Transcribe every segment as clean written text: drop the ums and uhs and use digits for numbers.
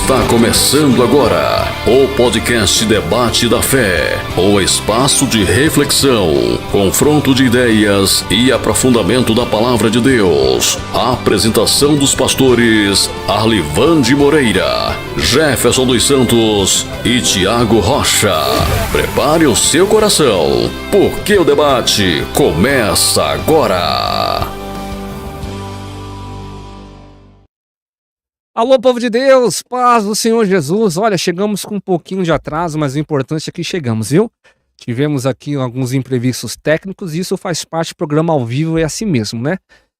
Está começando agora o podcast Debate da Fé, o espaço de reflexão, confronto de ideias e aprofundamento da Palavra de Deus. A apresentação dos pastores Arlivande Moreira, Jefferson dos Santos e Tiago Rocha. Prepare o seu coração, porque o debate começa agora. Alô, povo de Deus, paz do Senhor Jesus. Olha, chegamos com um pouquinho de atraso, mas o importante é que chegamos, viu? Tivemos aqui alguns imprevistos técnicos e isso faz parte do programa ao vivo, é assim mesmo, né?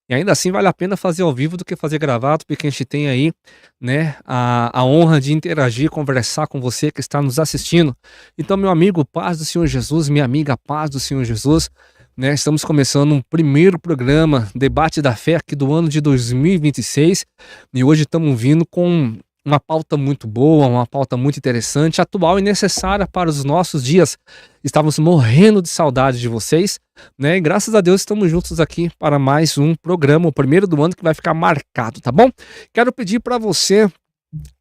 E ainda assim vale a pena fazer ao vivo do que fazer gravado, porque a gente tem aí, né, a honra de interagir, conversar com você que está nos assistindo. Então, meu amigo, paz do Senhor Jesus, minha amiga, paz do Senhor Jesus, né? Estamos começando um primeiro programa, Debate da Fé, aqui do ano de 2026, e hoje estamos vindo com uma pauta muito boa, uma pauta muito interessante, atual e necessária para os nossos dias. Estávamos morrendo de saudade de vocês, né? E graças a Deus estamos juntos aqui para mais um programa, o primeiro do ano que vai ficar marcado, tá bom? Quero pedir para você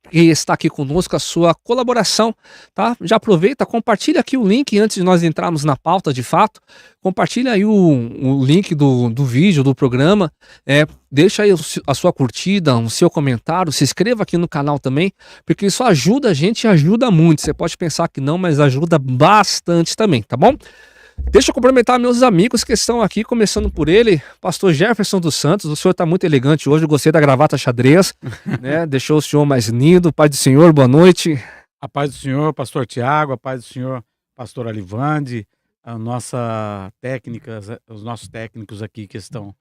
que está aqui conosco a sua colaboração, tá? Já aproveita, compartilha aqui o link antes de nós entrarmos na pauta de fato, compartilha aí o link do vídeo, do programa, deixa aí a sua curtida, o seu comentário, se inscreva aqui no canal também, porque isso ajuda a gente e ajuda muito. Você pode pensar que não, mas ajuda bastante também, tá bom? Deixa eu cumprimentar meus amigos que estão aqui, começando por ele, pastor Jefferson dos Santos. O senhor está muito elegante hoje, eu gostei da gravata xadrez, né? Deixou o senhor mais lindo. Pai do Senhor, boa noite. A paz do Senhor, pastor Tiago, a paz do Senhor, pastor Arlivande, a nossa técnica, os nossos técnicos aqui que estão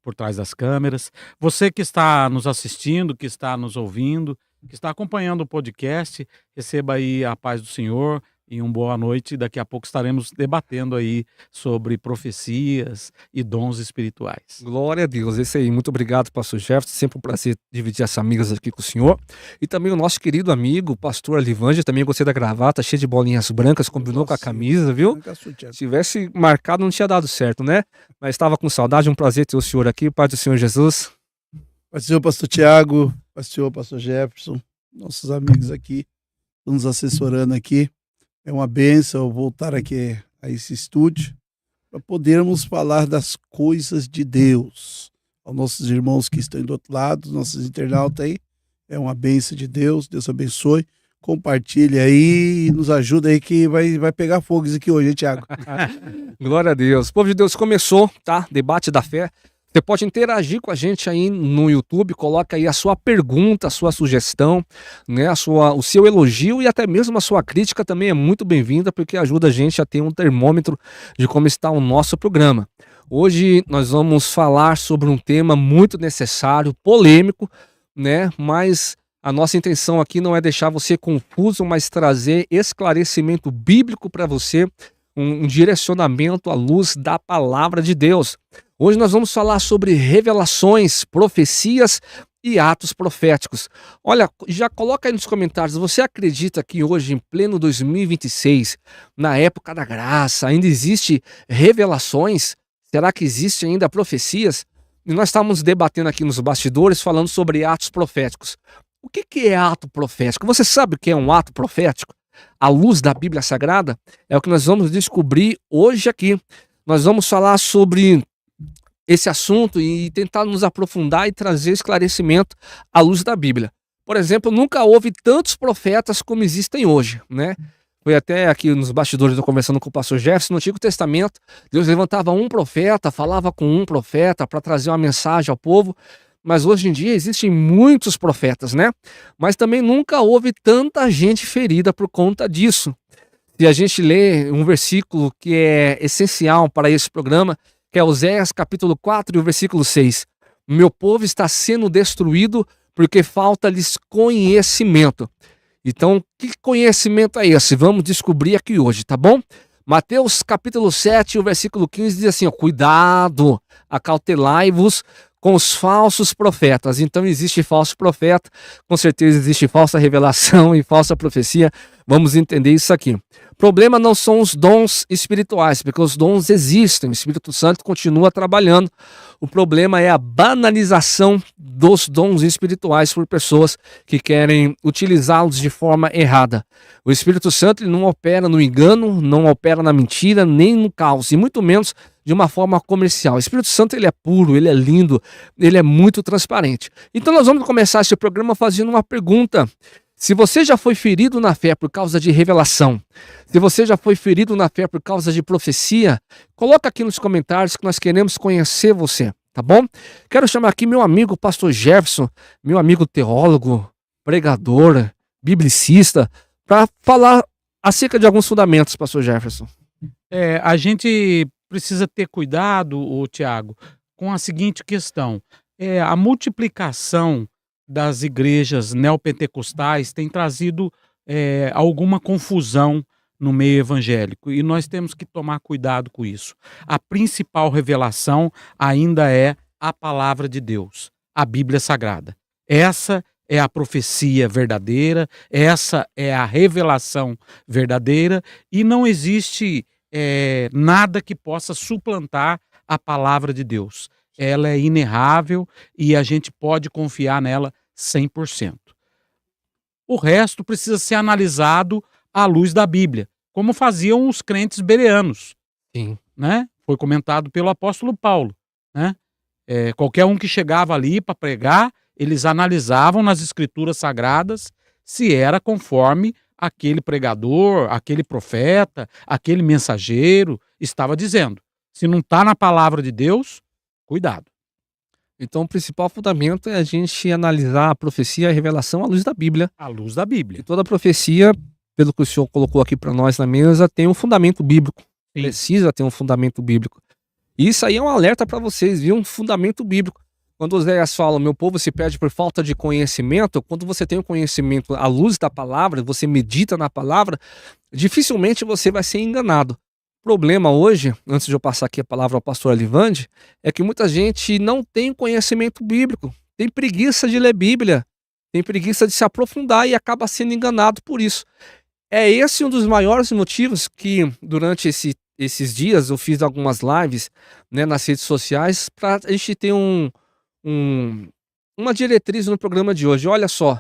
por trás das câmeras. Você que está nos assistindo, que está nos ouvindo, que está acompanhando o podcast, receba aí a paz do Senhor e uma boa noite. Daqui a pouco estaremos debatendo aí sobre profecias e dons espirituais. Glória a Deus, esse aí. Muito obrigado, pastor Jefferson. Sempre um prazer dividir essas amigas aqui com o senhor. E também o nosso querido amigo, pastor Arlivande. Também gostei da gravata, cheia de bolinhas brancas, combinou com a camisa, viu? Se tivesse marcado, não tinha dado certo, né? Mas estava com saudade, um prazer ter o senhor aqui. Pai do Senhor Jesus. Pai do Senhor, pastor Tiago, pastor Jefferson, nossos amigos aqui, nos assessorando aqui. É uma bênção voltar aqui a esse estúdio para podermos falar das coisas de Deus. Aos nossos irmãos que estão do outro lado, nossos internautas aí, é uma bênção de Deus. Deus abençoe. Compartilhe aí e nos ajuda aí que vai pegar fogo isso aqui hoje, hein, Tiago? Glória a Deus. Povo de Deus, começou, tá? Debate da Fé. Você pode interagir com a gente aí no YouTube, coloca aí a sua pergunta, a sua sugestão, né, o seu elogio e até mesmo a sua crítica também é muito bem-vinda, porque ajuda a gente a ter um termômetro de como está o nosso programa. Hoje nós vamos falar sobre um tema muito necessário, polêmico, né, mas a nossa intenção aqui não é deixar você confuso, mas trazer esclarecimento bíblico para você, um direcionamento à luz da palavra de Deus. Hoje nós vamos falar sobre revelações, profecias e atos proféticos. Olha, já coloca aí nos comentários, você acredita que hoje, em pleno 2026, na época da graça, ainda existe revelações? Será que existe ainda profecias? E nós estávamos debatendo aqui nos bastidores, falando sobre atos proféticos. O que é ato profético? Você sabe o que é um ato profético? À luz da Bíblia Sagrada? É o que nós vamos descobrir hoje aqui. Nós vamos falar sobre esse assunto e tentar nos aprofundar e trazer esclarecimento à luz da Bíblia. Por exemplo, nunca houve tantos profetas como existem hoje, né? Foi até aqui nos bastidores, eu conversando com o pastor Jefferson, no Antigo Testamento, Deus levantava um profeta, falava com um profeta para trazer uma mensagem ao povo, mas hoje em dia existem muitos profetas, né? Mas também nunca houve tanta gente ferida por conta disso. Se a gente lê um versículo que é essencial para esse programa, que é Oséias capítulo 4 e o versículo 6. Meu povo está sendo destruído porque falta-lhes conhecimento. Então, que conhecimento é esse? Vamos descobrir aqui hoje, tá bom? Mateus capítulo 7, o versículo 15 diz assim, ó, cuidado, acautelai-vos com os falsos profetas. Então existe falso profeta, com certeza existe falsa revelação e falsa profecia. Vamos entender isso aqui. O problema não são os dons espirituais, porque os dons existem, o Espírito Santo continua trabalhando. O problema é a banalização dos dons espirituais por pessoas que querem utilizá-los de forma errada. O Espírito Santo ele não opera no engano, não opera na mentira, nem no caos, e muito menos de uma forma comercial. O Espírito Santo ele é puro, ele é lindo, ele é muito transparente. Então nós vamos começar esse programa fazendo uma pergunta. Se você já foi ferido na fé por causa de revelação, se você já foi ferido na fé por causa de profecia, coloca aqui nos comentários que nós queremos conhecer você, tá bom? Quero chamar aqui meu amigo pastor Jefferson, meu amigo teólogo, pregador, biblicista, para falar acerca de alguns fundamentos, pastor Jefferson. A gente precisa ter cuidado, Tiago, com a seguinte questão. A multiplicação das igrejas neopentecostais tem trazido alguma confusão no meio evangélico, e nós temos que tomar cuidado com isso. A principal revelação ainda é a palavra de Deus, a Bíblia Sagrada. Essa é a profecia verdadeira, essa é a revelação verdadeira, e não existe nada que possa suplantar a palavra de Deus. Ela é inerrável e a gente pode confiar nela 100%. O resto precisa ser analisado à luz da Bíblia, como faziam os crentes bereanos. Sim. Né? Foi comentado pelo apóstolo Paulo. Né? Qualquer um que chegava ali para pregar, eles analisavam nas escrituras sagradas se era conforme aquele pregador, aquele profeta, aquele mensageiro estava dizendo. Se não está na palavra de Deus, cuidado. Então o principal fundamento é a gente analisar a profecia e a revelação à luz da Bíblia. À luz da Bíblia. E toda profecia, pelo que o senhor colocou aqui para nós na mesa, tem um fundamento bíblico. Sim. Precisa ter um fundamento bíblico. E isso aí é um alerta para vocês, viu? Um fundamento bíblico. Quando Oséias fala, meu povo se perde por falta de conhecimento, quando você tem o conhecimento à luz da palavra, você medita na palavra, dificilmente você vai ser enganado. O problema hoje, antes de eu passar aqui a palavra ao pastor Alivande, é que muita gente não tem conhecimento bíblico, tem preguiça de ler Bíblia, tem preguiça de se aprofundar e acaba sendo enganado por isso. É esse um dos maiores motivos que durante esses dias eu fiz algumas lives, né, nas redes sociais para a gente ter uma diretriz no programa de hoje. Olha só,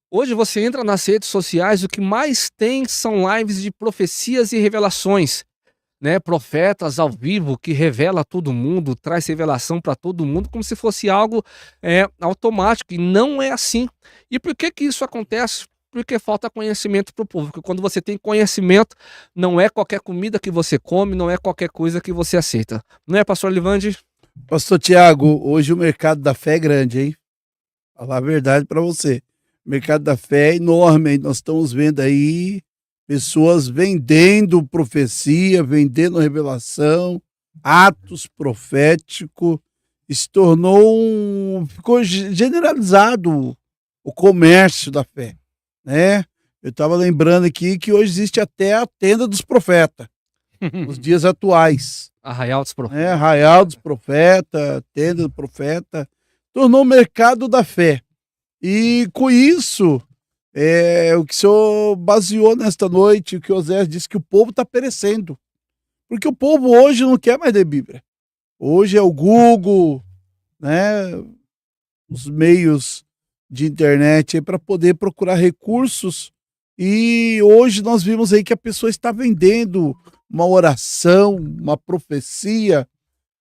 hoje você entra nas redes sociais, o que mais tem são lives de profecias e revelações. Né, profetas ao vivo que revela a todo mundo, traz revelação para todo mundo, como se fosse algo automático, e não é assim. E por que isso acontece? Porque falta conhecimento para o povo. Porque quando você tem conhecimento, não é qualquer comida que você come, não é qualquer coisa que você aceita. Não é, pastor Livande? Pastor Tiago, hoje o mercado da fé é grande, hein? Falar a verdade para você. O mercado da fé é enorme, hein? Nós estamos vendo aí pessoas vendendo profecia, vendendo revelação, atos proféticos. Se tornou ficou generalizado o comércio da fé, né? Eu estava lembrando aqui que hoje existe até a tenda dos profetas, nos dias atuais. Arraial dos Profetas. Arraial dos Profetas, tenda do profeta, tornou o mercado da fé. E com isso, o que o senhor baseou nesta noite, o que Oséias disse que o povo está perecendo. Porque o povo hoje não quer mais ler Bíblia. Hoje é o Google, né, os meios de internet para poder procurar recursos. E hoje nós vimos aí que a pessoa está vendendo uma oração, uma profecia,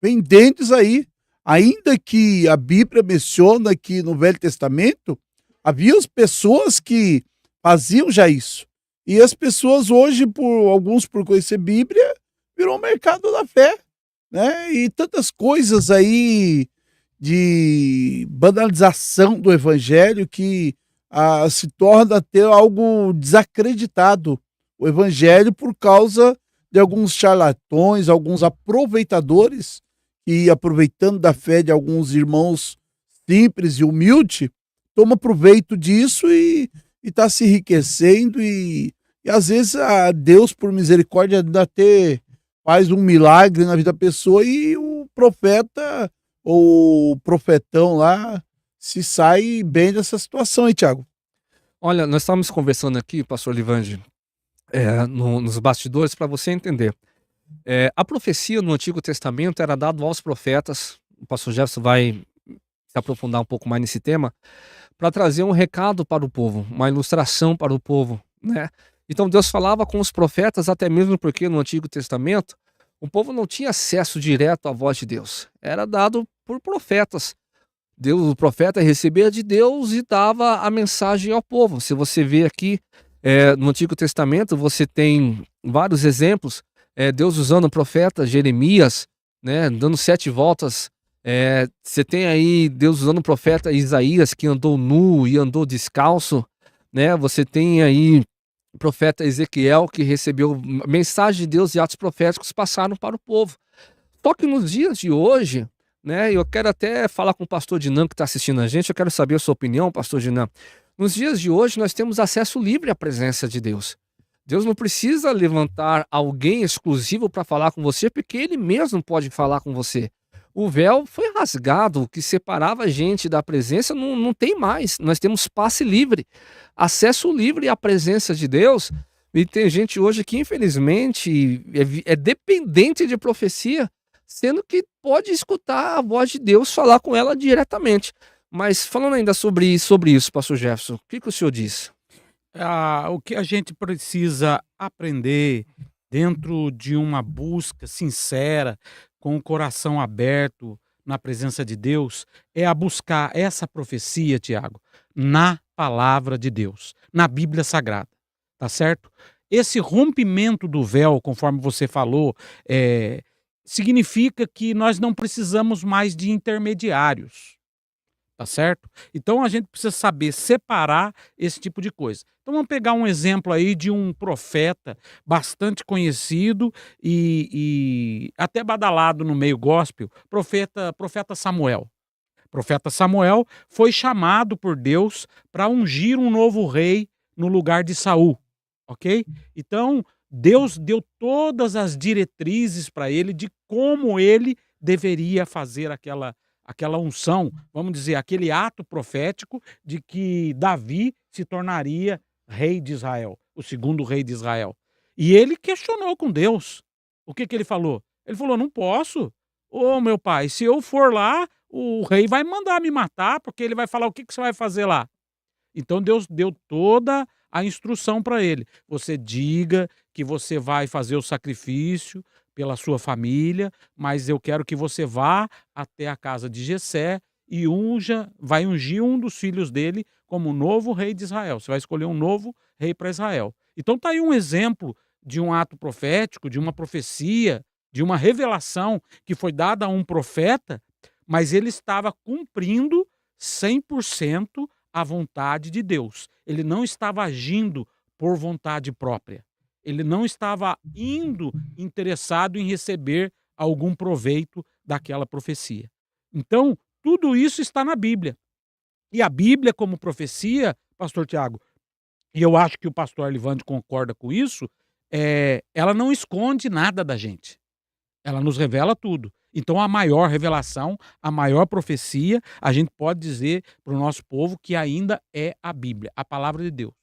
vendendo isso aí. Ainda que a Bíblia menciona que no Velho Testamento havia as pessoas que faziam já isso. E as pessoas hoje, alguns por conhecer Bíblia, virou o mercado da fé, né? E tantas coisas aí de banalização do evangelho que se torna ter algo desacreditado o evangelho por causa de alguns charlatões, alguns aproveitadores que, aproveitando da fé de alguns irmãos simples e humildes, toma proveito disso e está se enriquecendo e às vezes a Deus, por misericórdia, ainda faz um milagre na vida da pessoa e o profeta ou o profetão lá se sai bem dessa situação, hein, Tiago? Olha, nós estávamos conversando aqui, pastor Livandi, nos bastidores, para você entender. A profecia no Antigo Testamento era dada aos profetas, o pastor Jefferson vai se aprofundar um pouco mais nesse tema, para trazer um recado para o povo, uma ilustração para o povo, né? Então Deus falava com os profetas, até mesmo porque no Antigo Testamento o povo não tinha acesso direto à voz de Deus, era dado por profetas. O profeta recebia de Deus e dava a mensagem ao povo. Se você vê aqui no Antigo Testamento, você tem vários exemplos, Deus usando o profeta Jeremias, né, dando 7 voltas. Você tem aí Deus usando o profeta Isaías, que andou nu e andou descalço, né? Você tem aí o profeta Ezequiel, que recebeu mensagem de Deus, e atos proféticos passaram para o povo. Só que nos dias de hoje, né, eu quero até falar com o pastor Dinan, que está assistindo a gente, eu quero saber a sua opinião, pastor Dinan. Nos dias de hoje, nós temos acesso livre à presença de Deus. Deus não precisa levantar alguém exclusivo para falar com você, porque Ele mesmo pode falar com você. O véu foi rasgado, o que separava a gente da presença não tem mais. Nós temos passe livre, acesso livre à presença de Deus. E tem gente hoje que, infelizmente, é dependente de profecia, sendo que pode escutar a voz de Deus, falar com ela diretamente. Mas falando ainda sobre isso, pastor Jefferson, o que o senhor diz? O que a gente precisa aprender dentro de uma busca sincera, com o coração aberto na presença de Deus, é a buscar essa profecia, Tiago, na palavra de Deus, na Bíblia Sagrada, tá certo? Esse rompimento do véu, conforme você falou, significa que nós não precisamos mais de intermediários. Tá certo? Então a gente precisa saber separar esse tipo de coisa. Então vamos pegar um exemplo aí de um profeta bastante conhecido e até badalado no meio gospel, profeta Samuel. Profeta Samuel foi chamado por Deus para ungir um novo rei no lugar de Saul, ok? Então Deus deu todas as diretrizes para ele de como ele deveria fazer aquela unção, vamos dizer, aquele ato profético de que Davi se tornaria rei de Israel, o segundo rei de Israel. E ele questionou com Deus. O que ele falou? Ele falou, não posso. Ô meu pai, se eu for lá, o rei vai mandar me matar, porque ele vai falar o que você vai fazer lá. Então Deus deu toda a instrução para ele. Você diga que você vai fazer o sacrifício pela sua família, mas eu quero que você vá até a casa de Jessé e vai ungir um dos filhos dele como novo rei de Israel. Você vai escolher um novo rei para Israel. Então tá aí um exemplo de um ato profético, de uma profecia, de uma revelação que foi dada a um profeta, mas ele estava cumprindo 100% a vontade de Deus. Ele não estava agindo por vontade própria. Ele não estava interessado em receber algum proveito daquela profecia. Então, tudo isso está na Bíblia. E a Bíblia, como profecia, pastor Tiago, e eu acho que o pastor Arlivande concorda com isso, ela não esconde nada da gente. Ela nos revela tudo. Então, a maior revelação, a maior profecia, a gente pode dizer para o nosso povo que ainda é a Bíblia, a palavra de Deus.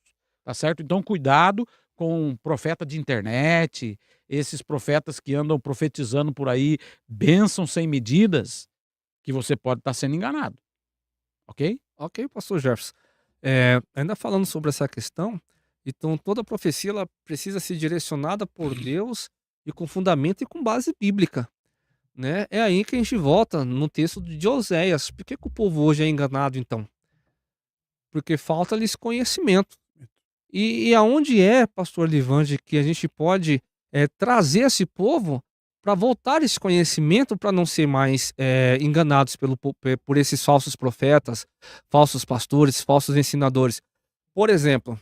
Tá certo? Então, cuidado com profeta de internet, esses profetas que andam profetizando por aí, bênçãos sem medidas, que você pode estar sendo enganado. Ok? Ok, pastor Jefferson. Ainda falando sobre essa questão, então toda profecia ela precisa ser direcionada por Deus e com fundamento e com base bíblica, né? É aí que a gente volta no texto de Oséias. Por que o povo hoje é enganado, então? Porque falta-lhes conhecimento. E aonde pastor Livandi, que a gente pode trazer esse povo para voltar esse conhecimento, para não ser mais enganados por esses falsos profetas, falsos pastores, falsos ensinadores. Por exemplo,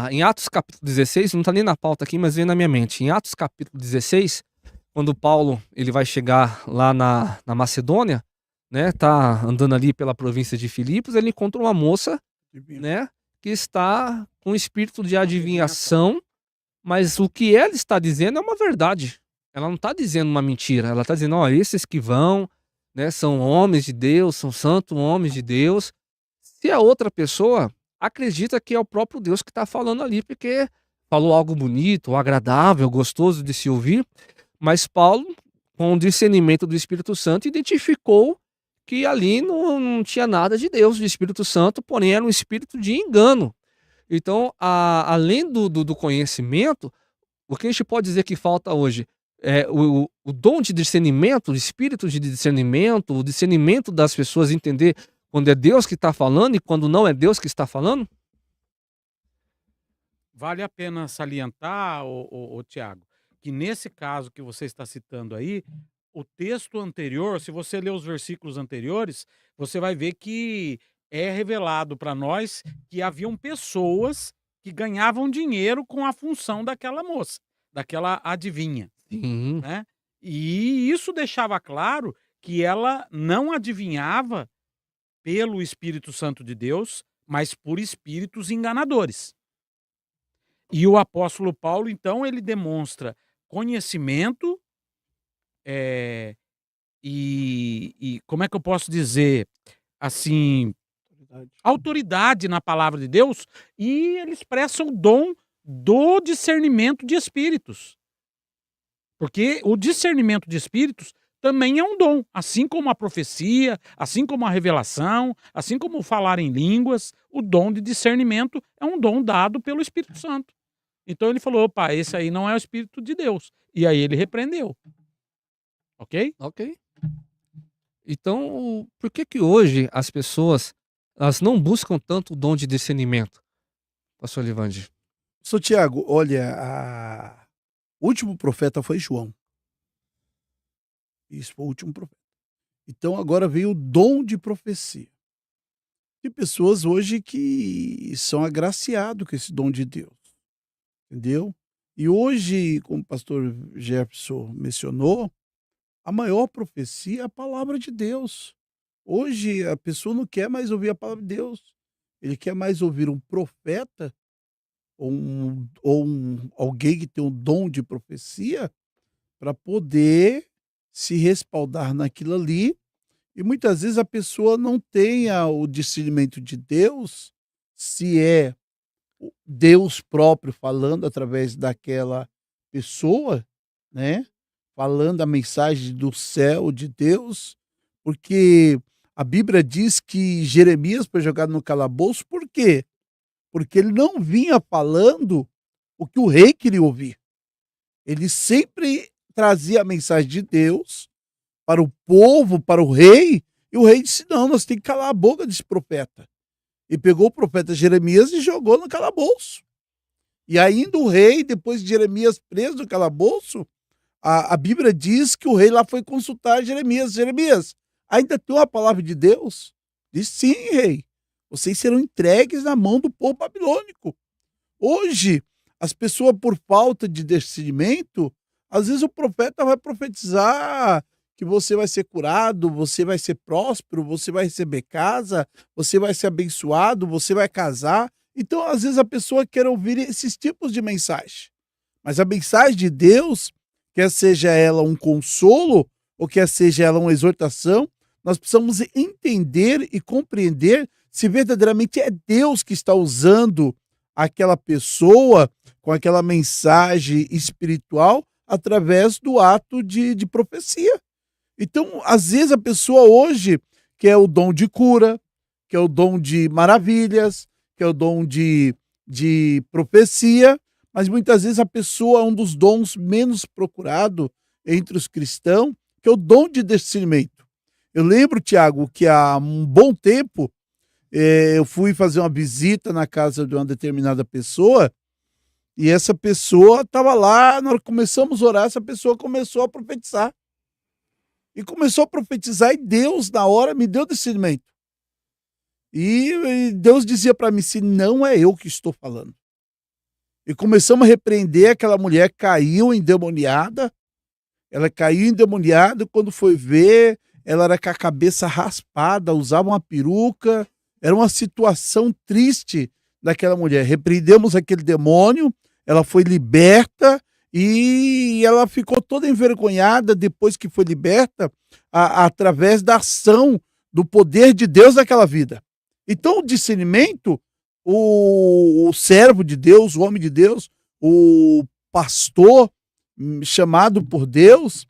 em Atos capítulo 16, não está nem na pauta aqui, mas vem na minha mente. Em Atos capítulo 16, quando Paulo ele vai chegar lá na Macedônia, né, tá andando ali pela província de Filipos, ele encontra uma moça, né, que está com espírito de adivinhação, mas o que ela está dizendo é uma verdade. Ela não está dizendo uma mentira, ela está dizendo, ó, esses que vão, né? São homens de Deus, são santos homens de Deus. Se a outra pessoa acredita que é o próprio Deus que está falando ali, porque falou algo bonito, agradável, gostoso de se ouvir, mas Paulo, com o discernimento do Espírito Santo, identificou que ali não tinha nada de Deus, de Espírito Santo, porém era um espírito de engano. Então, além do conhecimento, o que a gente pode dizer que falta hoje é o dom de discernimento, o espírito de discernimento, o discernimento das pessoas entender quando é Deus que está falando e quando não é Deus que está falando? Vale a pena salientar, ô Tiago, que nesse caso que você está citando aí, o texto anterior, se você ler os versículos anteriores, você vai ver que é revelado para nós que haviam pessoas que ganhavam dinheiro com a função daquela moça, daquela adivinha, Sim. né? E isso deixava claro que ela não adivinhava pelo Espírito Santo de Deus, mas por espíritos enganadores. E o apóstolo Paulo, então, ele demonstra conhecimento, eh, e como é que eu posso dizer, assim, autoridade na palavra de Deus, e ele expressa o dom do discernimento de espíritos. Porque o discernimento de espíritos também é um dom, assim como a profecia, assim como a revelação, assim como o falar em línguas, o dom de discernimento é um dom dado pelo Espírito Santo. Então ele falou: opa, esse aí não é o Espírito de Deus. E aí ele repreendeu. Ok? Ok. Então, por que hoje as pessoas elas não buscam tanto o dom de discernimento, pastor Livandi? Sou Tiago, olha, o último profeta foi João. Isso foi o último profeta. Então agora veio o dom de profecia. Tem pessoas hoje que são agraciados com esse dom de Deus. Entendeu? E hoje, como o pastor Jefferson mencionou, a maior profecia é a palavra de Deus. Hoje a pessoa não quer mais ouvir a palavra de Deus. Ele quer mais ouvir um profeta ou alguém que tem um dom de profecia para poder se respaldar naquilo ali. E muitas vezes a pessoa não tenha o discernimento de Deus, se é Deus próprio falando através daquela pessoa, né? Falando a mensagem do céu de Deus, porque a Bíblia diz que Jeremias foi jogado no calabouço, por quê? Porque ele não vinha falando o que o rei queria ouvir. Ele sempre trazia a mensagem de Deus para o povo, para o rei, e o rei disse: não, nós temos que calar a boca desse profeta. E pegou o profeta Jeremias e jogou no calabouço. E ainda o rei, depois de Jeremias preso no calabouço, a Bíblia diz que o rei lá foi consultar Jeremias. Jeremias, ainda tem uma palavra de Deus? Diz: sim, rei. Vocês serão entregues na mão do povo babilônico. Hoje, as pessoas, por falta de discernimento, às vezes o profeta vai profetizar que você vai ser curado, você vai ser próspero, você vai receber casa, você vai ser abençoado, você vai casar. Então, às vezes, a pessoa quer ouvir esses tipos de mensagem. Mas a mensagem de Deus, quer seja ela um consolo, ou quer seja ela uma exortação, nós precisamos entender e compreender se verdadeiramente é Deus que está usando aquela pessoa com aquela mensagem espiritual através do ato de profecia. Então, às vezes, a pessoa hoje quer o dom de cura, quer o dom de maravilhas, quer o dom de profecia, mas muitas vezes a pessoa é um dos dons menos procurados entre os cristãos, que é o dom de discernimento. Eu lembro, Tiago, que há um bom tempo eu fui fazer uma visita na casa de uma determinada pessoa e essa pessoa estava lá, nós começamos a orar, essa pessoa começou a profetizar. E começou a profetizar e Deus, na hora, me deu discernimento. E Deus dizia para mim: se não é eu que estou falando. E começamos a repreender, aquela mulher caiu endemoniada. Ela caiu endemoniada, quando foi ver, ela era com a cabeça raspada, usava uma peruca. Era uma situação triste daquela mulher. Repreendemos aquele demônio, ela foi liberta E ela ficou toda envergonhada depois que foi liberta, através da ação do poder de Deus naquela vida. Então, o discernimento, o servo de Deus, o homem de Deus, o pastor chamado por Deus,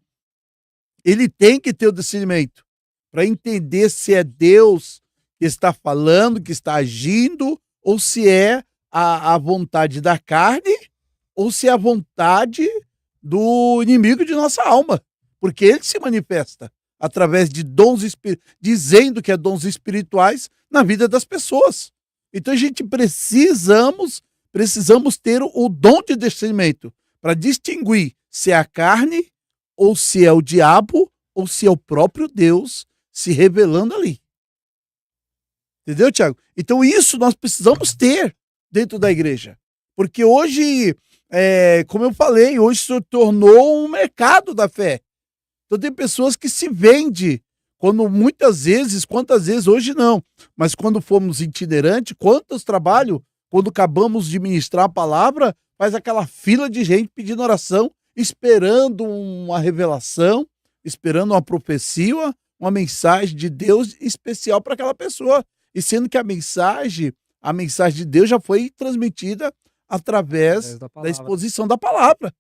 ele tem que ter o discernimento para entender se é Deus que está falando, que está agindo, ou se é a vontade da carne, ou se é a vontade do inimigo de nossa alma. Porque ele se manifesta através de dons, dizendo que é dons espirituais na vida das pessoas. Então a gente precisamos ter o dom de discernimento para distinguir se é a carne, ou se é o diabo, ou se é o próprio Deus se revelando ali. Entendeu, Tiago? Então isso nós precisamos ter dentro da igreja. Porque hoje, como eu falei, hoje se tornou um mercado da fé. Então tem pessoas que se vendem, quantas vezes, hoje não, mas quando fomos itinerantes, quantos trabalhos, quando acabamos de ministrar a palavra, faz aquela fila de gente pedindo oração, esperando uma revelação, esperando uma profecia, uma mensagem de Deus especial para aquela pessoa. E sendo que a mensagem de Deus já foi transmitida através da exposição da palavra.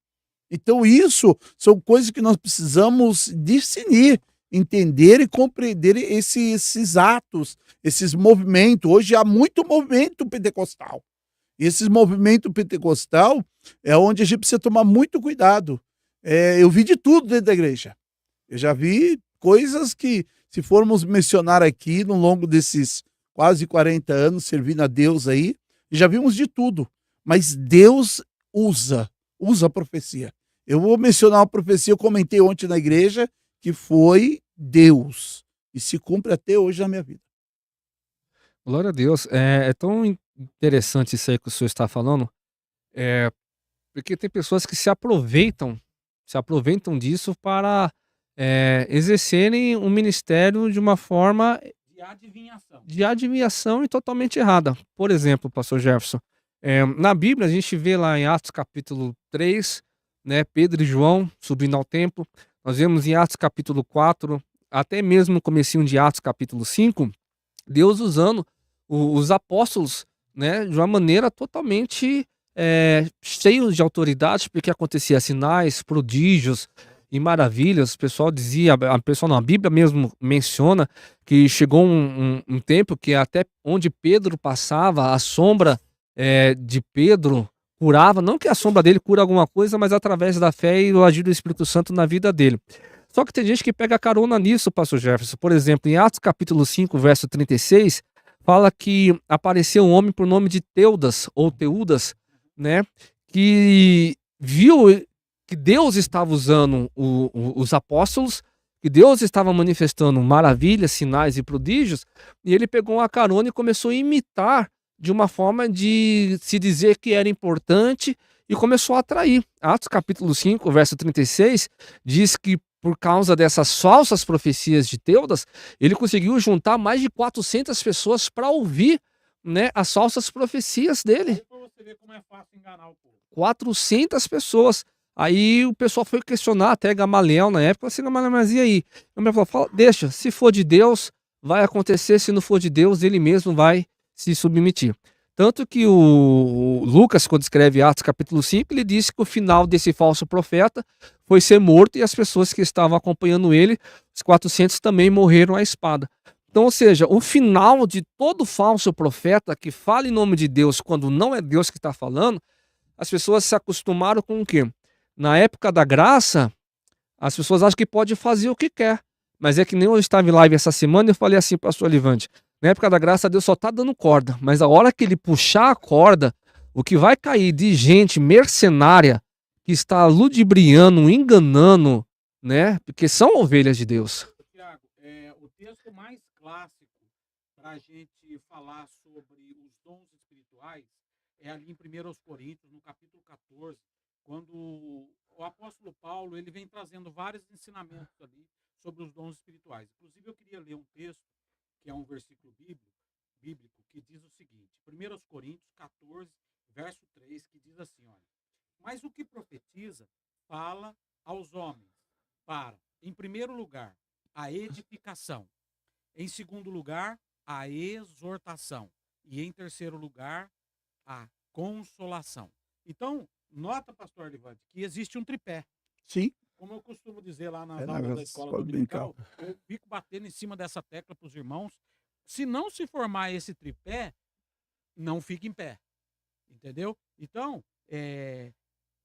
Então isso são coisas que nós precisamos discernir, entender e compreender esses atos, esses movimentos. Hoje há muito movimento pentecostal. E esses movimentos pentecostal é onde a gente precisa tomar muito cuidado. Eu vi de tudo dentro da igreja. Eu já vi coisas que, se formos mencionar aqui, no longo desses quase 40 anos, servindo a Deus aí, já vimos de tudo. Mas Deus usa a profecia. Eu vou mencionar uma profecia, eu comentei ontem na igreja, que foi Deus. E se cumpre até hoje na minha vida. Glória a Deus. É tão interessante isso aí que o senhor está falando, porque tem pessoas que se aproveitam disso para exercerem um ministério de uma forma de adivinhação e totalmente errada. Por exemplo, pastor Jefferson, na Bíblia a gente vê lá em Atos capítulo 3, né, Pedro e João subindo ao templo. Nós vemos em Atos capítulo 4, até mesmo no comecinho de Atos capítulo 5, Deus usando os apóstolos, né, de uma maneira totalmente cheios de autoridade, porque acontecia sinais, prodígios e maravilhas. O pessoal dizia, a Bíblia mesmo menciona que chegou um tempo que até onde Pedro passava, a sombra de Pedro curava, não que a sombra dele cura alguma coisa, mas através da fé e o agir do Espírito Santo na vida dele. Só que tem gente que pega carona nisso, pastor Jefferson. Por exemplo, em Atos capítulo 5, verso 36, fala que apareceu um homem por nome de Teudas, ou Teudas, né, que viu que Deus estava usando os apóstolos, que Deus estava manifestando maravilhas, sinais e prodígios, e ele pegou uma carona e começou a imitar de uma forma de se dizer que era importante e começou a atrair. Atos capítulo 5, verso 36, diz que por causa dessas falsas profecias de Teudas, ele conseguiu juntar mais de 400 pessoas para ouvir, né, as falsas profecias dele. Aí pra você ver como é fácil enganar o povo. 400 pessoas. Aí o pessoal foi questionar, até Gamaliel na época, assim, Gamaliel, mas e aí? Gamaliel falou, deixa, se for de Deus, vai acontecer, se não for de Deus, ele mesmo vai se submeter. Tanto que o Lucas, quando escreve Atos capítulo 5, ele disse que o final desse falso profeta foi ser morto e as pessoas que estavam acompanhando ele, os 400, também morreram à espada. Então, ou seja, o final de todo falso profeta que fala em nome de Deus quando não é Deus que está falando, as pessoas se acostumaram com o quê? Na época da graça, as pessoas acham que pode fazer o que quer. Mas é que nem eu estava em live essa semana e eu falei assim, pastor Olivante, na época da graça Deus só está dando corda, mas a hora que ele puxar a corda, o que vai cair de gente mercenária que está ludibriando, enganando, né? Porque são ovelhas de Deus. Tiago, o texto mais clássico para a gente falar sobre os dons espirituais é ali em 1 Coríntios, no capítulo 14, quando o apóstolo Paulo ele vem trazendo vários ensinamentos ali sobre os dons espirituais. Inclusive, eu queria ler um texto, que é um versículo bíblico que diz o seguinte, 1 Coríntios 14, verso 3, que diz assim, olha, mas o que profetiza fala aos homens para, em primeiro lugar, a edificação, em segundo lugar, a exortação e, em terceiro lugar, a consolação. Então, nota, pastor Livante, que existe um tripé. Sim. Como eu costumo dizer lá nas É, na aulas da escola escola dominical, eu fico batendo em cima dessa tecla para os irmãos. Se não se formar esse tripé, não fica em pé. Entendeu? Então,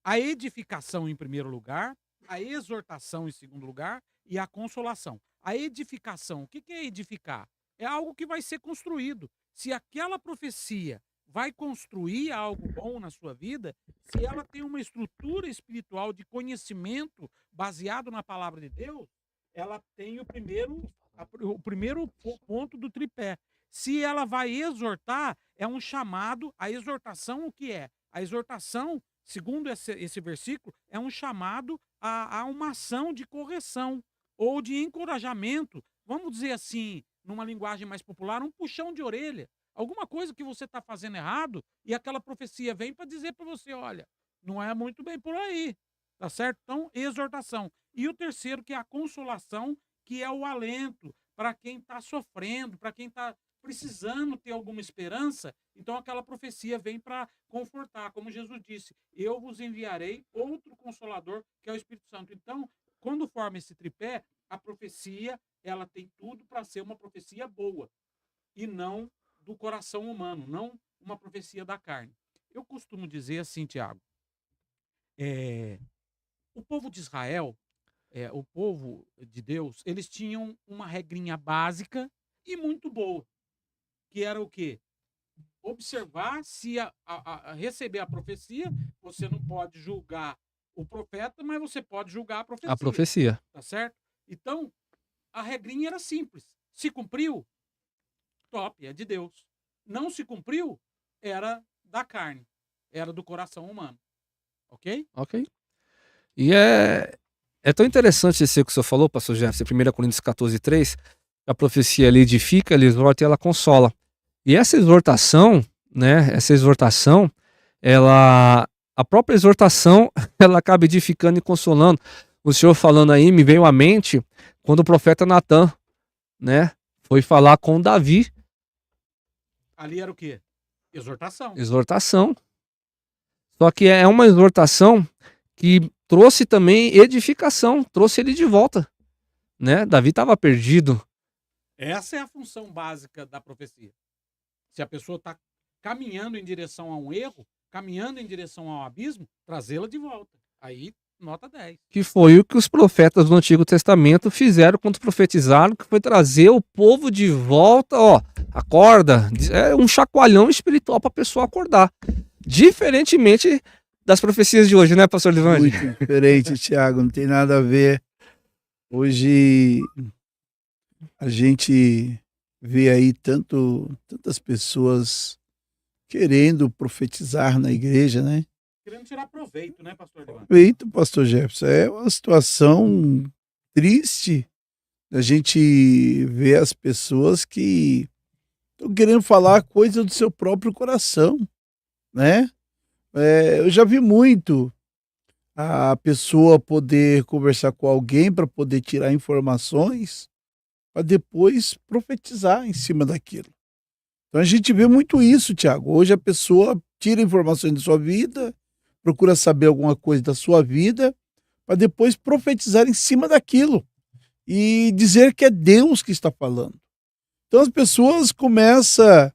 a edificação em primeiro lugar, a exortação em segundo lugar e a consolação. A edificação, o que é edificar? É algo que vai ser construído. Se aquela profecia vai construir algo bom na sua vida, se ela tem uma estrutura espiritual de conhecimento baseado na palavra de Deus, ela tem o primeiro ponto do tripé. Se ela vai exortar, é um chamado. A exortação, o que é? A exortação, segundo esse versículo, é um chamado a uma ação de correção ou de encorajamento. Vamos dizer assim, numa linguagem mais popular, um puxão de orelha. Alguma coisa que você está fazendo errado e aquela profecia vem para dizer para você, olha, não é muito bem por aí, tá certo? Então, exortação. E o terceiro, que é a consolação, que é o alento para quem está sofrendo, para quem está precisando ter alguma esperança. Então, aquela profecia vem para confortar, como Jesus disse, eu vos enviarei outro consolador, que é o Espírito Santo. Então, quando forma esse tripé, a profecia, ela tem tudo para ser uma profecia boa e não do coração humano, não uma profecia da carne. Eu costumo dizer assim, Tiago, o povo de Israel, o povo de Deus, eles tinham uma regrinha básica e muito boa, que era o quê? Observar se receber a profecia, você não pode julgar o profeta, mas você pode julgar a profecia. A profecia. Tá certo? Então, a regrinha era simples. Se cumpriu, top, é de Deus. Não se cumpriu, era da carne, era do coração humano. Ok? Ok. E é tão interessante esse que o senhor falou, pastor Jefferson, 1 Coríntios 14:3, a profecia ela edifica, ela exorta e ela consola. E essa exortação, né, a própria exortação, ela acaba edificando e consolando. O senhor falando aí, me veio à mente, quando o profeta Natan, né, foi falar com Davi. Ali era o quê? Exortação. Exortação. Só que é uma exortação que trouxe também edificação, trouxe ele de volta, né? Davi estava perdido. Essa é a função básica da profecia. Se a pessoa está caminhando em direção a um erro, caminhando em direção ao abismo, trazê-la de volta. Aí, nota 10. Que foi o que os profetas do Antigo Testamento fizeram quando profetizaram, que foi trazer o povo de volta, ó, acorda. É um chacoalhão espiritual para a pessoa acordar. Diferentemente das profecias de hoje, né, pastor Livandi? Muito diferente, Tiago, não tem nada a ver. Hoje a gente vê aí tantas pessoas querendo profetizar na igreja, né? Querendo tirar proveito, né, pastor Livandi? Proveito, pastor Jefferson. É uma situação triste a gente ver as pessoas que estão querendo falar coisa do seu próprio coração, né? Eu já vi muito a pessoa poder conversar com alguém para poder tirar informações para depois profetizar em cima daquilo. Então a gente vê muito isso, Tiago. Hoje a pessoa tira informações da sua vida, procura saber alguma coisa da sua vida, para depois profetizar em cima daquilo e dizer que é Deus que está falando. Então as pessoas começam a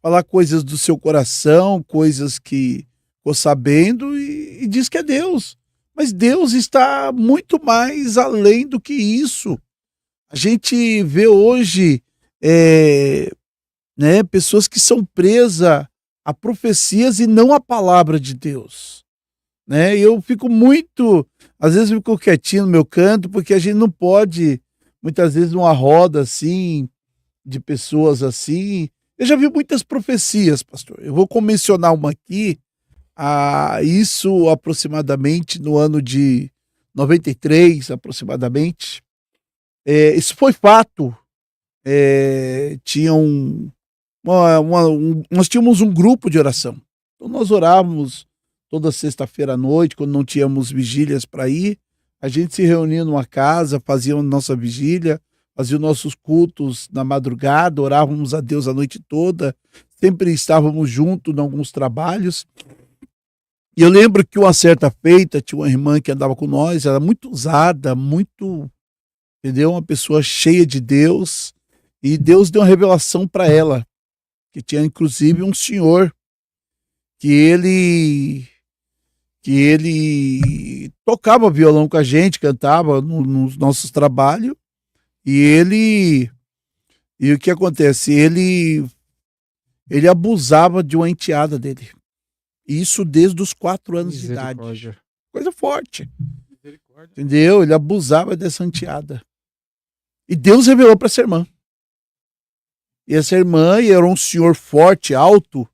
falar coisas do seu coração, coisas que ficou sabendo e diz que é Deus. Mas Deus está muito mais além do que isso. A gente vê hoje pessoas que são presas a profecias e não a palavra de Deus. Né? E eu fico às vezes eu fico quietinho no meu canto, porque a gente não pode, muitas vezes, numa roda assim, de pessoas assim. Eu já vi muitas profecias, pastor. Eu vou mencionar uma aqui, isso aproximadamente no ano de 93, aproximadamente. Isso foi fato. Nós tínhamos um grupo de oração. Então nós orávamos toda sexta-feira à noite, quando não tínhamos vigílias para ir, a gente se reunia numa casa, fazia a nossa vigília, fazia os nossos cultos na madrugada, orávamos a Deus a noite toda, sempre estávamos juntos em alguns trabalhos. E eu lembro que uma certa feita, tinha uma irmã que andava com nós, ela era muito usada, muito, entendeu? Uma pessoa cheia de Deus, e Deus deu uma revelação para ela, que tinha inclusive um senhor, que ele tocava violão com a gente, cantava nos nossos trabalhos, e o que acontece? Ele abusava de uma enteada dele. Isso desde os 4 anos de idade. Coisa forte. Entendeu? Ele abusava dessa enteada. E Deus revelou para essa irmã. E essa irmã era um senhor forte, alto,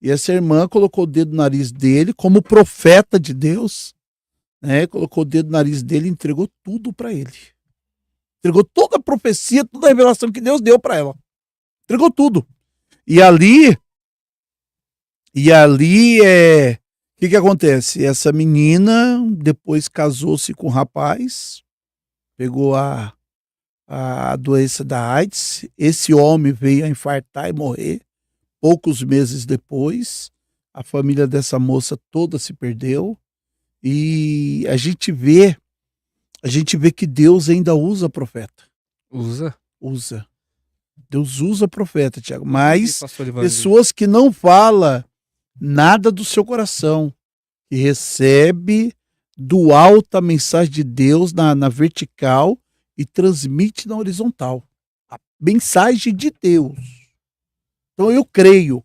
e essa irmã colocou o dedo no nariz dele, como profeta de Deus, né? Colocou o dedo no nariz dele e entregou tudo para ele. Entregou toda a profecia, toda a revelação que Deus deu para ela. Entregou tudo. E ali, o que acontece? Essa menina depois casou-se com um rapaz, pegou a doença da AIDS. Esse homem veio a infartar e morrer poucos meses depois. A família dessa moça toda se perdeu. E a gente vê que Deus ainda usa profeta. Usa. Deus usa profeta, Tiago. Mas pessoas que não falam nada do seu coração, que recebe do alto a mensagem de Deus na vertical e transmite na horizontal. A mensagem de Deus. Então eu creio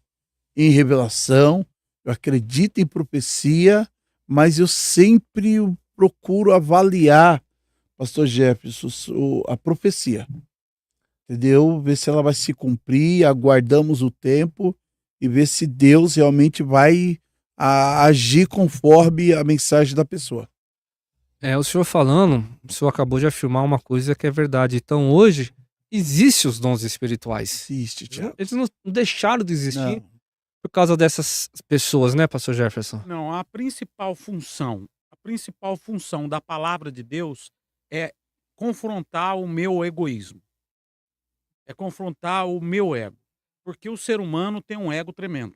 em revelação, eu acredito em profecia, mas eu sempre procuro avaliar, pastor Jefferson, a profecia. Entendeu? Ver se ela vai se cumprir, aguardamos o tempo e ver se Deus realmente vai agir conforme a mensagem da pessoa. O senhor falando, o senhor acabou de afirmar uma coisa que é verdade. Então hoje, existem os dons espirituais. Existe, Tiago. Eles não deixaram de existir Não. por causa dessas pessoas, né, pastor Jefferson? Não, a principal função da palavra de Deus é confrontar o meu egoísmo. É confrontar o meu ego. Porque o ser humano tem um ego tremendo.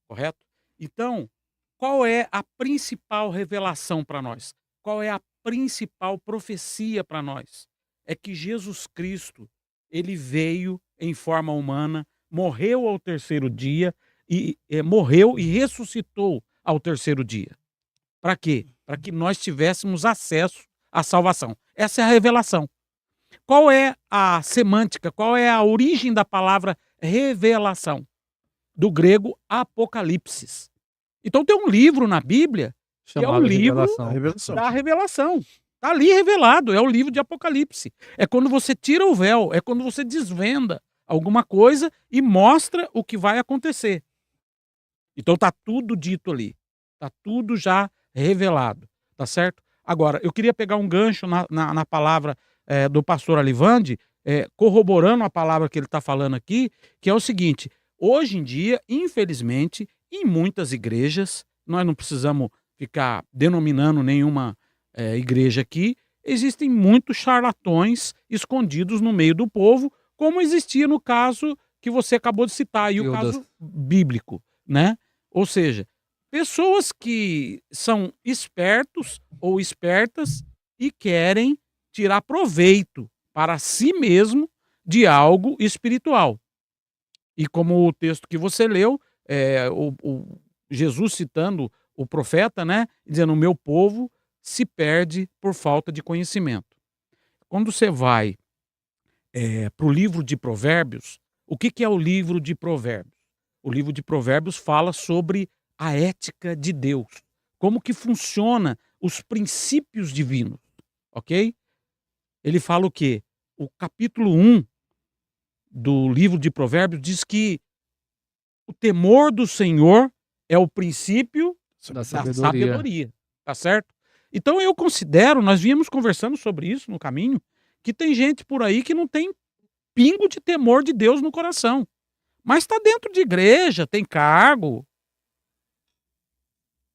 Correto? Então, qual é a principal revelação para nós? Qual é a principal profecia para nós? É que Jesus Cristo, ele veio em forma humana, morreu ao terceiro dia, morreu e ressuscitou ao terceiro dia. Para quê? Para que nós tivéssemos acesso à salvação. Essa é a revelação. Qual é a semântica? Qual é a origem da palavra revelação? Do grego apocalipsis. Então tem um livro na Bíblia que é o livro da revelação. Está ali revelado, é o livro de Apocalipse. É quando você tira o véu, é quando você desvenda alguma coisa e mostra o que vai acontecer. Então está tudo dito ali. Está tudo já revelado. Tá certo? Agora, eu queria pegar um gancho na palavra do pastor Alivande, corroborando a palavra que ele está falando aqui, que é o seguinte: hoje em dia, infelizmente, em muitas igrejas, nós não precisamos ficar denominando nenhuma igreja aqui, existem muitos charlatões escondidos no meio do povo, como existia no caso que você acabou de citar, e o caso bíblico, né? Ou seja, pessoas que são espertos ou espertas e querem tirar proveito para si mesmo de algo espiritual. E como o texto que você leu, Jesus citando o profeta, né, dizendo: o meu povo se perde por falta de conhecimento. Quando você vai para o livro de Provérbios, o que é o livro de Provérbios? O livro de Provérbios fala sobre a ética de Deus, como que funciona os princípios divinos, ok? Ele fala o quê? O capítulo 1 do livro de Provérbios diz que o temor do Senhor é o princípio da sabedoria, tá certo? Então eu considero, nós viemos conversando sobre isso no caminho, que tem gente por aí que não tem pingo de temor de Deus no coração, mas está dentro de igreja, tem cargo,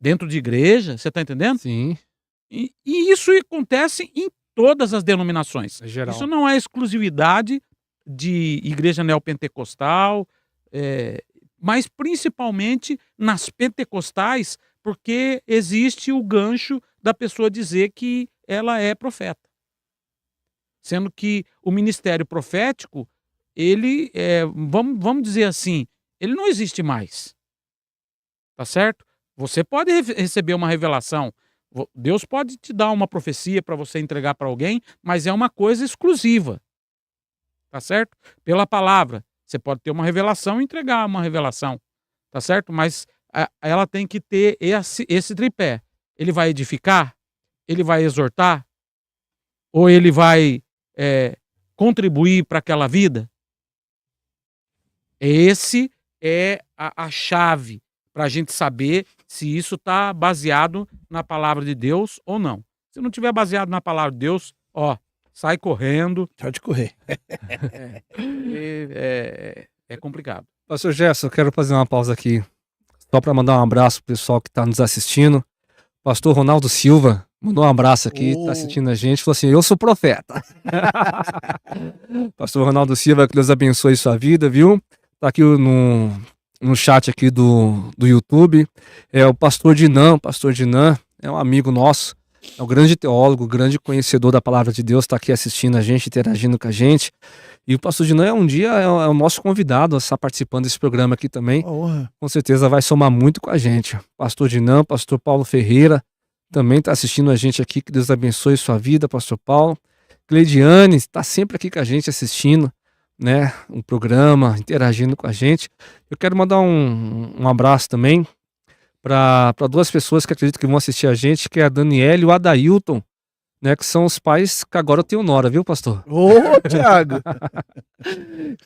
dentro de igreja, você está entendendo? Sim, E isso acontece em todas as denominações. é geral. Isso não é exclusividade de igreja neopentecostal, mas principalmente nas pentecostais, porque existe o gancho da pessoa dizer que ela é profeta. Sendo que o ministério profético, ele, vamos dizer assim, ele não existe mais. Tá certo? Você pode receber uma revelação, Deus pode te dar uma profecia para você entregar para alguém, mas é uma coisa exclusiva. Tá certo? Pela palavra. Você pode ter uma revelação e entregar uma revelação. Tá certo? Mas ela tem que ter esse tripé. Ele vai edificar? Ele vai exortar? Ou ele vai contribuir para aquela vida? Esse é a chave para a gente saber se isso está baseado na palavra de Deus ou não. Se não tiver baseado na palavra de Deus, sai correndo. Pode correr. É complicado. Pastor Gerson, eu quero fazer uma pausa aqui, só para mandar um abraço pro pessoal que está nos assistindo. Pastor Ronaldo Silva mandou um abraço aqui, está assistindo a gente, falou assim, eu sou profeta. Pastor Ronaldo Silva, que Deus abençoe sua vida, viu? Tá aqui no chat aqui do YouTube. É o pastor Dinan é um amigo nosso, é um grande teólogo, grande conhecedor da palavra de Deus, está aqui assistindo a gente, interagindo com a gente. E o pastor Dinan é o nosso convidado a estar participando desse programa aqui também. Com certeza vai somar muito com a gente. Pastor Dinan, pastor Paulo Ferreira, também está assistindo a gente aqui, que Deus abençoe sua vida, pastor Paulo. Cleidiane está sempre aqui com a gente assistindo, né, um programa, interagindo com a gente. Eu quero mandar um abraço também para duas pessoas que acredito que vão assistir a gente, que é a Daniela e o Adailton, né, que são os pais que agora eu tenho nora, viu, pastor? Ô, Thiago!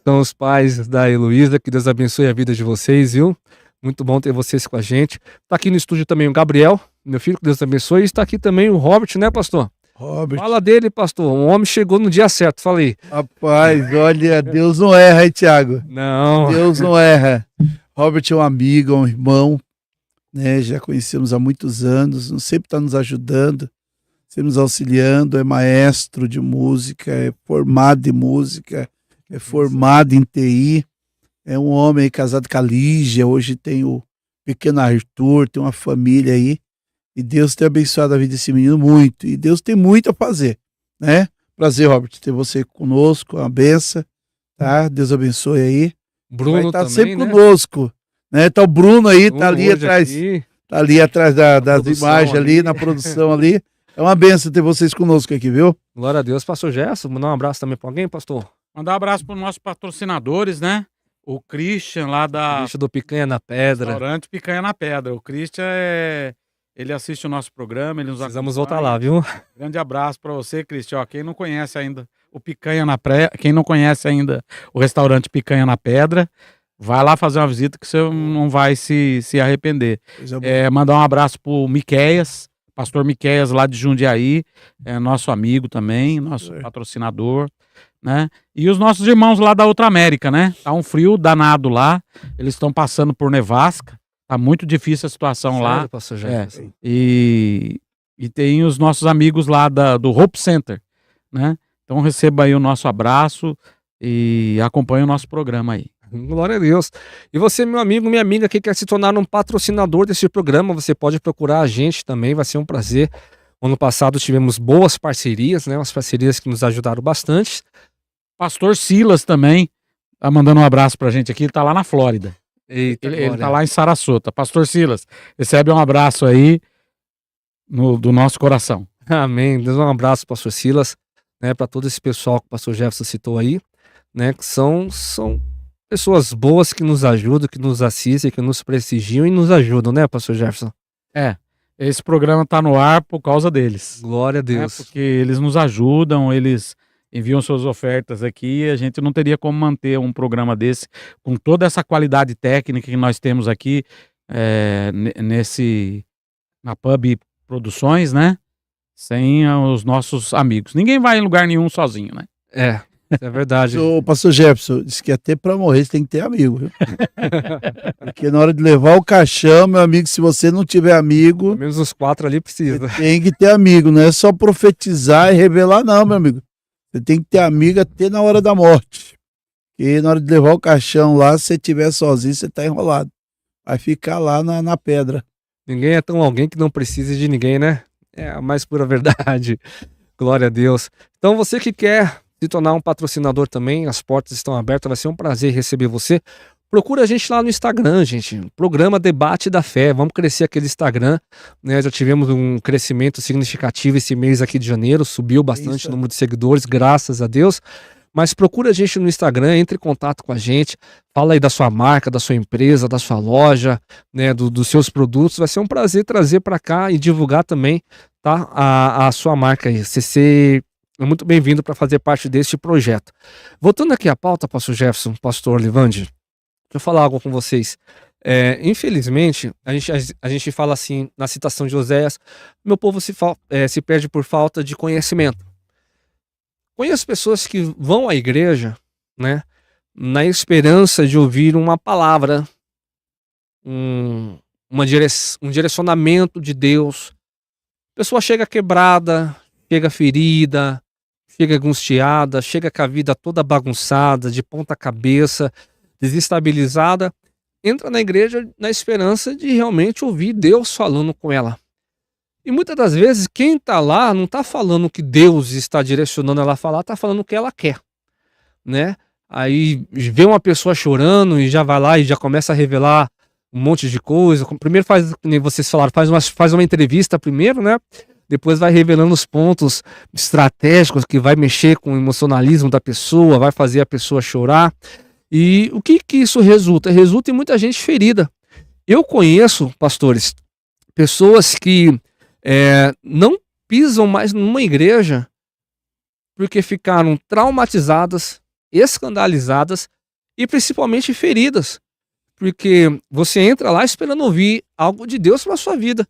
São os pais da Heloísa, que Deus abençoe a vida de vocês, viu? Muito bom ter vocês com a gente. Tá aqui no estúdio também o Gabriel, meu filho, que Deus abençoe. E está aqui também o Robert, né, pastor? Robert. Fala dele, pastor. Um homem chegou no dia certo, falei. Rapaz, olha, Deus não erra, hein, Thiago? Não. Deus não erra. Robert é um amigo, é um irmão, né? Já conhecemos há muitos anos, sempre está nos ajudando, sempre nos auxiliando, é maestro de música, é formado em música, é formado em TI, é um homem casado com a Lígia, hoje tem o pequeno Arthur, tem uma família aí, e Deus tem abençoado a vida desse menino muito, e Deus tem muito a fazer, né? Prazer, Robert, ter você conosco, uma benção, tá? Deus abençoe aí. Bruno vai estar também, sempre né? conosco, né? Tá o Bruno aí, Bruno tá ali hoje atrás, aqui. tá ali atrás das produção imagens ali, ali. na produção ali. É uma benção ter vocês conosco aqui, viu? Glória a Deus, pastor Gerson. Mandar um abraço também para alguém, pastor? Mandar um abraço para os nossos patrocinadores, né? O Christian lá da Deixa do Picanha na Pedra. Restaurante Picanha na Pedra. O Christian ele assiste o nosso programa, ele nos Precisamos acompanha. voltar lá, viu? Grande abraço para você, Christian. Ó, quem não conhece ainda o Picanha na quem não conhece ainda o restaurante Picanha na Pedra, vai lá fazer uma visita que você não vai se arrepender. Mandar um abraço pro Miqueias, pastor Miqueias lá de Jundiaí, é nosso amigo também, nosso patrocinador, né? E os nossos irmãos lá da Outra América, né? Tá um frio danado lá, eles estão passando por nevasca, tá muito difícil a situação lá. Sério, pastor Gerson? E tem os nossos amigos lá do Hope Center, né? Então receba aí o nosso abraço e acompanhe o nosso programa aí. Glória a Deus. E você, meu amigo, minha amiga, que quer se tornar um patrocinador desse programa, você pode procurar a gente também, vai ser um prazer. Ano passado tivemos boas parcerias, né? Umas parcerias que nos ajudaram bastante. Pastor Silas também tá mandando um abraço pra gente aqui, ele tá lá na Flórida. Eita, Ele tá lá em Sarasota. Pastor Silas, recebe um abraço aí do nosso coração. Amém. Deus, um abraço, pastor Silas, né? Para todo esse pessoal que o pastor Jefferson citou aí, né? Que são pessoas boas que nos ajudam, que nos assistem, que nos prestigiam e nos ajudam, né, pastor Jefferson? Esse programa tá no ar por causa deles. Glória a Deus. Porque eles nos ajudam, eles enviam suas ofertas aqui e a gente não teria como manter um programa desse com toda essa qualidade técnica que nós temos aqui na Pub Produções, né? Sem os nossos amigos. Ninguém vai em lugar nenhum sozinho, né? Isso é verdade. O pastor Jefferson disse que até para morrer você tem que ter amigo, viu? Porque na hora de levar o caixão, meu amigo, se você não tiver amigo, Pelo menos os 4 ali precisa. você tem que ter amigo, não é só profetizar e revelar, não, meu amigo. Você tem que ter amigo até na hora da morte. E na hora de levar o caixão lá, se você estiver sozinho, você tá enrolado. Vai ficar lá na pedra. Ninguém é tão alguém que não precise de ninguém, né? É a mais pura verdade. Glória a Deus. Então você que quer se tornar um patrocinador também, as portas estão abertas, vai ser um prazer receber você. Procura a gente lá no Instagram, gente. Programa Debate da Fé. Vamos crescer aquele Instagram, né? Já tivemos um crescimento significativo esse mês aqui de janeiro, subiu bastante o número de seguidores, graças a Deus. Mas procura a gente no Instagram, entre em contato com a gente, fala aí da sua marca, da sua empresa, da sua loja, né, dos seus produtos. Vai ser um prazer trazer para cá e divulgar também, tá, a sua marca aí. Você é muito bem-vindo para fazer parte deste projeto. Voltando aqui à pauta, pastor Jefferson, pastor Olivande, deixa eu falar algo com vocês. Infelizmente, a gente fala assim, na citação de Oséias, meu povo se perde por falta de conhecimento. Conheço pessoas que vão à igreja, né, na esperança de ouvir uma palavra, um direcionamento de Deus. A pessoa chega quebrada, chega ferida, chega angustiada, chega com a vida toda bagunçada, de ponta cabeça, desestabilizada, entra na igreja na esperança de realmente ouvir Deus falando com ela. E muitas das vezes quem está lá não está falando o que Deus está direcionando ela a falar, está falando o que ela quer, né? Aí vê uma pessoa chorando e já vai lá e já começa a revelar um monte de coisa. Primeiro faz, como vocês falaram, faz uma entrevista primeiro, né? Depois vai revelando os pontos estratégicos que vai mexer com o emocionalismo da pessoa, vai fazer a pessoa chorar. E o que isso resulta? Resulta em muita gente ferida. Eu conheço, pastores, pessoas que não pisam mais numa igreja porque ficaram traumatizadas, escandalizadas e principalmente feridas, porque você entra lá esperando ouvir algo de Deus para sua vida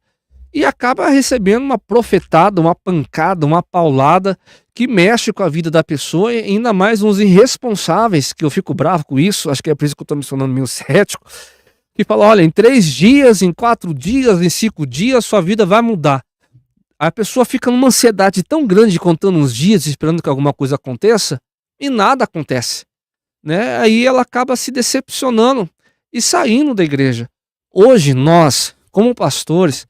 e acaba recebendo uma profetada, uma pancada, uma paulada que mexe com a vida da pessoa, e ainda mais uns irresponsáveis, que eu fico bravo com isso, acho que é por isso que eu estou me tornando meio cético, que fala, olha, em 3 dias, em 4 dias, em 5 dias, sua vida vai mudar. A pessoa fica numa ansiedade tão grande, contando uns dias, esperando que alguma coisa aconteça, e nada acontece, né? Aí ela acaba se decepcionando e saindo da igreja. Hoje nós, como pastores,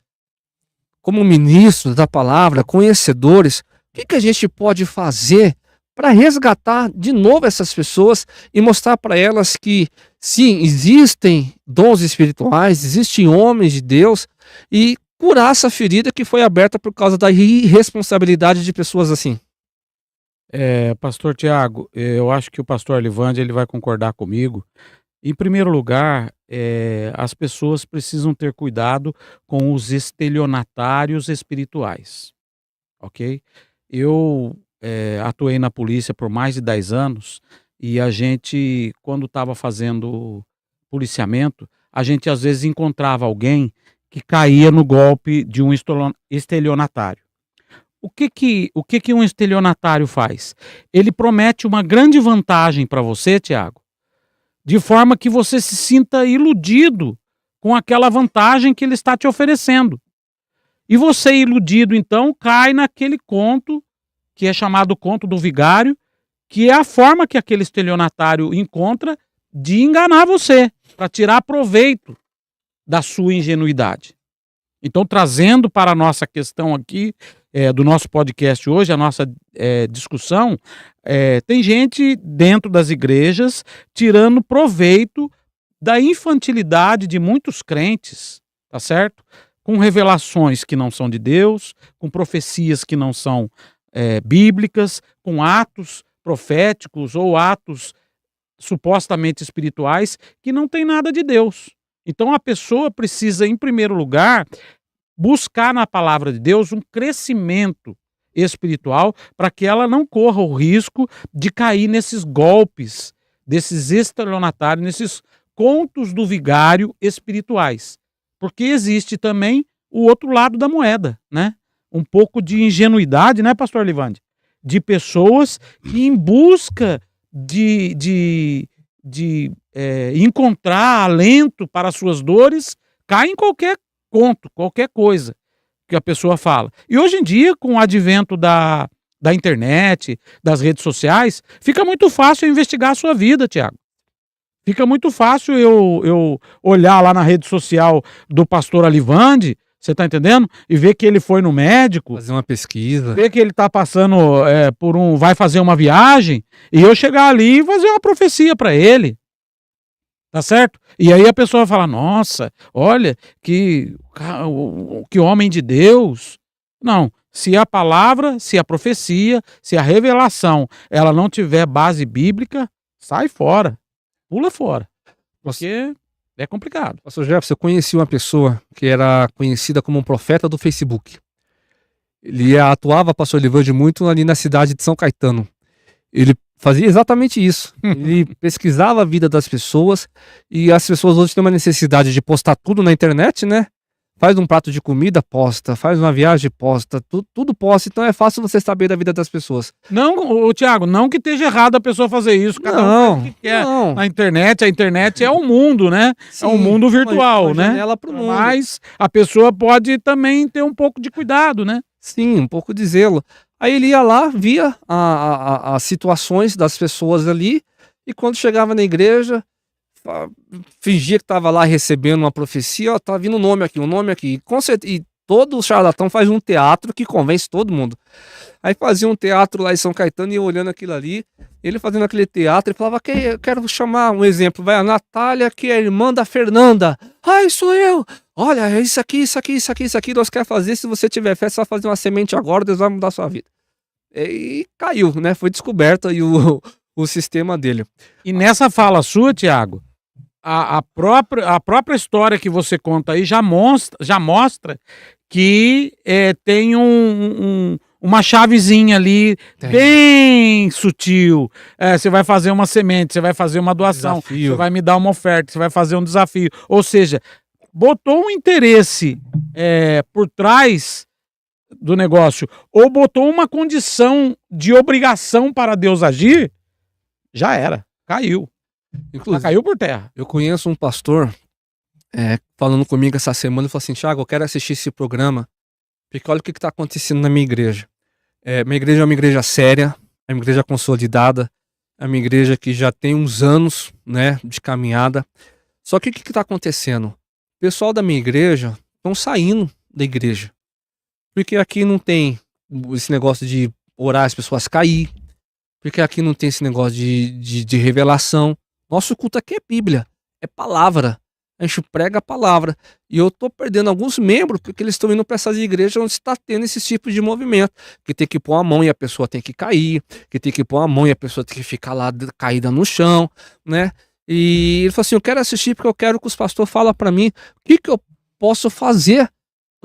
como ministros da palavra, conhecedores, o que a gente pode fazer para resgatar de novo essas pessoas e mostrar para elas que, sim, existem dons espirituais, existem homens de Deus, e curar essa ferida que foi aberta por causa da irresponsabilidade de pessoas assim? Pastor Tiago, eu acho que o pastor Olivande ele vai concordar comigo. Em primeiro lugar, as pessoas precisam ter cuidado com os estelionatários espirituais, ok? Eu atuei na polícia por mais de 10 anos e a gente, quando estava fazendo policiamento, a gente às vezes encontrava alguém que caía no golpe de um estelionatário. O que um estelionatário faz? Ele promete uma grande vantagem para você, Tiago, de forma que você se sinta iludido com aquela vantagem que ele está te oferecendo. E você, iludido, então, cai naquele conto, que é chamado conto do vigário, que é a forma que aquele estelionatário encontra de enganar você, para tirar proveito da sua ingenuidade. Então, trazendo para a nossa questão aqui, do nosso podcast hoje, a nossa discussão, tem gente dentro das igrejas tirando proveito da infantilidade de muitos crentes, tá certo? Com revelações que não são de Deus, com profecias que não são bíblicas, com atos proféticos ou atos supostamente espirituais que não tem nada de Deus. Então a pessoa precisa, em primeiro lugar, buscar na palavra de Deus um crescimento espiritual para que ela não corra o risco de cair nesses golpes, desses estelionatários, nesses contos do vigário espirituais. Porque existe também o outro lado da moeda, né? Um pouco de ingenuidade, né, pastor Livande? de pessoas que em busca de encontrar alento para as suas dores, caem em qualquer conto, qualquer coisa que a pessoa fala. E hoje em dia, com o advento da internet, das redes sociais, fica muito fácil eu investigar a sua vida, Tiago. Fica muito fácil eu olhar lá na rede social do pastor Alivande, você tá entendendo? E ver que ele foi no médico, Fazer uma pesquisa. ver que ele tá passando vai fazer uma viagem, e eu chegar ali e fazer uma profecia para ele. Tá certo? E aí a pessoa fala, nossa, olha, que homem de Deus. Não, se a palavra, se a profecia, se a revelação, ela não tiver base bíblica, sai fora, pula fora, porque é complicado. Pastor Jefferson, eu conheci uma pessoa que era conhecida como um profeta do Facebook. Ele atuava, pastor Livande, muito ali na cidade de São Caetano. Ele fazia exatamente isso. Ele pesquisava a vida das pessoas, e as pessoas hoje têm uma necessidade de postar tudo na internet, né? Faz um prato de comida, posta. Faz uma viagem, posta. Tudo posta. Então é fácil você saber da vida das pessoas. Não, Tiago, não que esteja errado a pessoa fazer isso. Cada um faz o que quer. Não. Na internet, a internet é um mundo, né? Sim, é um mundo virtual, uma né? janela pro mundo. Mas a pessoa pode também ter um pouco de cuidado, né? Sim, um pouco de zelo. Aí ele ia lá, via as situações das pessoas ali, e quando chegava na igreja, fingia que estava lá recebendo uma profecia, ó, tá vindo um nome aqui. E todo charlatão faz um teatro que convence todo mundo. Aí fazia um teatro lá em São Caetano, e eu olhando aquilo ali, ele fazendo aquele teatro, ele falava, eu quero chamar um exemplo, vai a Natália, que é irmã da Fernanda. Ai, sou eu! Olha, é isso aqui, Deus quer fazer, se você tiver fé, você vai fazer uma semente agora, Deus vai mudar a sua vida. E caiu, né? Foi descoberto aí o sistema dele. E nessa fala sua, Tiago, a própria história que você conta aí já mostra que tem uma chavezinha ali bem sutil. Você vai fazer uma semente, você vai fazer uma doação, Desafio. você vai me dar uma oferta, você vai fazer um desafio. Ou seja, botou um interesse por trás do negócio, ou botou uma condição de obrigação para Deus agir, já era, caiu. Inclusive, Caiu por terra. eu conheço um pastor falando comigo essa semana, ele falou assim, Thiago, eu quero assistir esse programa, porque olha o que está acontecendo na minha igreja. Minha igreja é uma igreja séria, é uma igreja consolidada, é uma igreja que já tem uns anos, né, de caminhada. Só que o que está acontecendo? O pessoal da minha igreja estão saindo da igreja. Porque aqui não tem esse negócio de orar as pessoas cair. Porque aqui não tem esse negócio de revelação. Nosso culto aqui é Bíblia, é palavra. A gente prega a palavra. E eu tô perdendo alguns membros porque eles estão indo para essas igrejas onde está tendo esse tipo de movimento. Que tem que pôr a mão e a pessoa tem que cair. Que tem que pôr a mão e a pessoa tem que ficar lá caída no chão, né? E ele falou assim, eu quero assistir porque eu quero que os pastores falem para mim o que eu posso fazer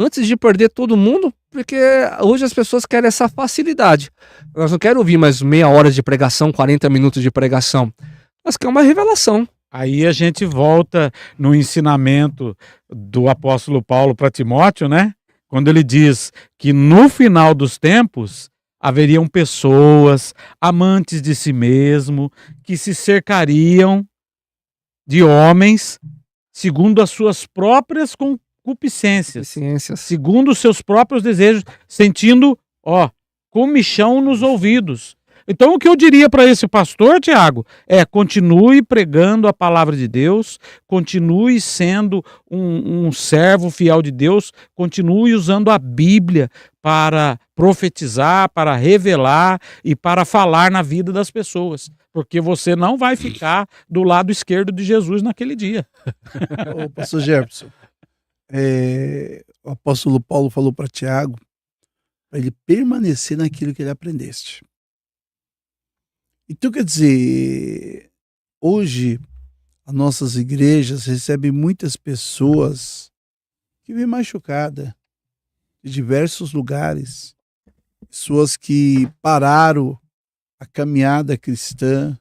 antes de perder todo mundo, porque hoje as pessoas querem essa facilidade. Elas não querem ouvir mais meia hora de pregação, 40 minutos de pregação. Elas querem uma revelação. Aí a gente volta no ensinamento do apóstolo Paulo para Timóteo, né? Quando ele diz que no final dos tempos haveriam pessoas amantes de si mesmo, que se cercariam de homens segundo as suas próprias concupiscências, segundo os seus próprios desejos, sentindo, comichão nos ouvidos. Então o que eu diria para esse pastor, Tiago, continue pregando a palavra de Deus, continue sendo um servo fiel de Deus, continue usando a Bíblia para profetizar, para revelar e para falar na vida das pessoas, porque você não vai ficar do lado esquerdo de Jesus naquele dia. Ô, pastor Jefferson, o apóstolo Paulo falou para Tiago para ele permanecer naquilo que ele aprendeste. Então, quer dizer, hoje as nossas igrejas recebem muitas pessoas que vêm machucadas de diversos lugares, pessoas que pararam a caminhada cristã,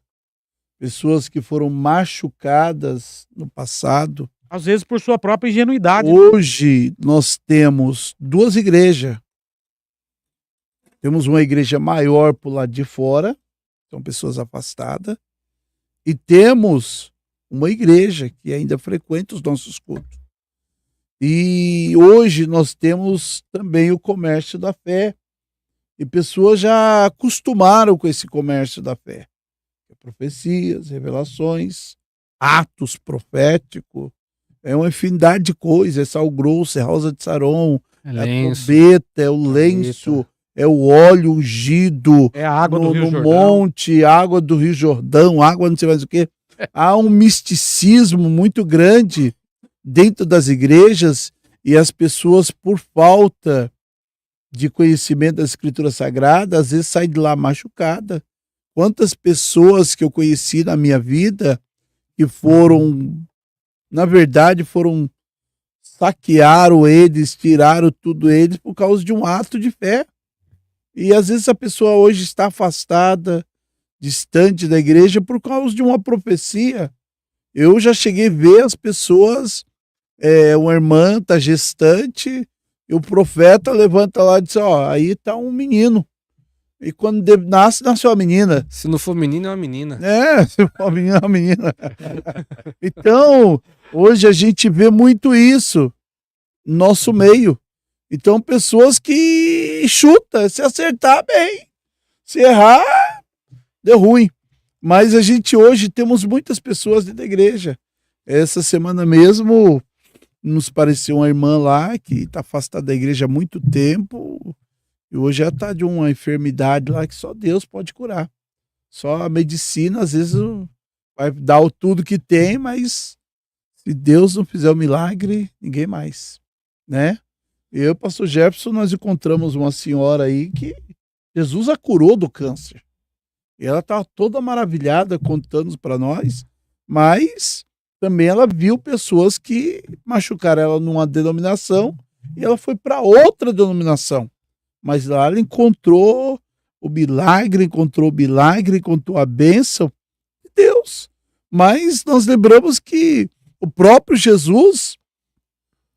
pessoas que foram machucadas no passado. Às vezes por sua própria ingenuidade. Hoje nós temos duas igrejas. Temos uma igreja maior pro lado de fora, são pessoas afastadas, e temos uma igreja que ainda frequenta os nossos cultos. E hoje nós temos também o comércio da fé, e pessoas já acostumaram com esse comércio da fé. Profecias, revelações, atos proféticos, é uma infinidade de coisas, é sal grosso, é rosa de saron, é a trombeta, é o lenço, é o óleo ungido, é a água do Rio no monte, água do Rio Jordão, água não sei mais o que. Há um misticismo muito grande dentro das igrejas e as pessoas, por falta de conhecimento da Escritura Sagrada, às vezes saem de lá machucada. Quantas pessoas que eu conheci na minha vida que foram, na verdade, saquearam eles, tiraram tudo eles por causa de um ato de fé. E às vezes a pessoa hoje está afastada, distante da igreja por causa de uma profecia. Eu já cheguei a ver as pessoas, uma irmã está gestante, e o profeta levanta lá e diz, aí está um menino. E quando nasceu a menina. Se não for menino, é uma menina. Se for uma menina, é uma menina. Então, hoje a gente vê muito isso no nosso meio. Então, pessoas que chutam, se acertar, bem. Se errar, deu ruim. Mas a gente hoje temos muitas pessoas dentro da igreja. Essa semana mesmo, nos pareceu uma irmã lá que está afastada da igreja há muito tempo. E hoje ela está de uma enfermidade lá que só Deus pode curar. Só a medicina, às vezes, vai dar o tudo que tem, mas se Deus não fizer o milagre, ninguém mais, né? Eu e o pastor Jefferson, nós encontramos uma senhora aí que Jesus a curou do câncer. E ela estava toda maravilhada contando para nós, mas também ela viu pessoas que machucaram ela numa denominação e ela foi para outra denominação. Mas lá ela encontrou o milagre, encontrou a bênção de Deus. Mas nós lembramos que o próprio Jesus,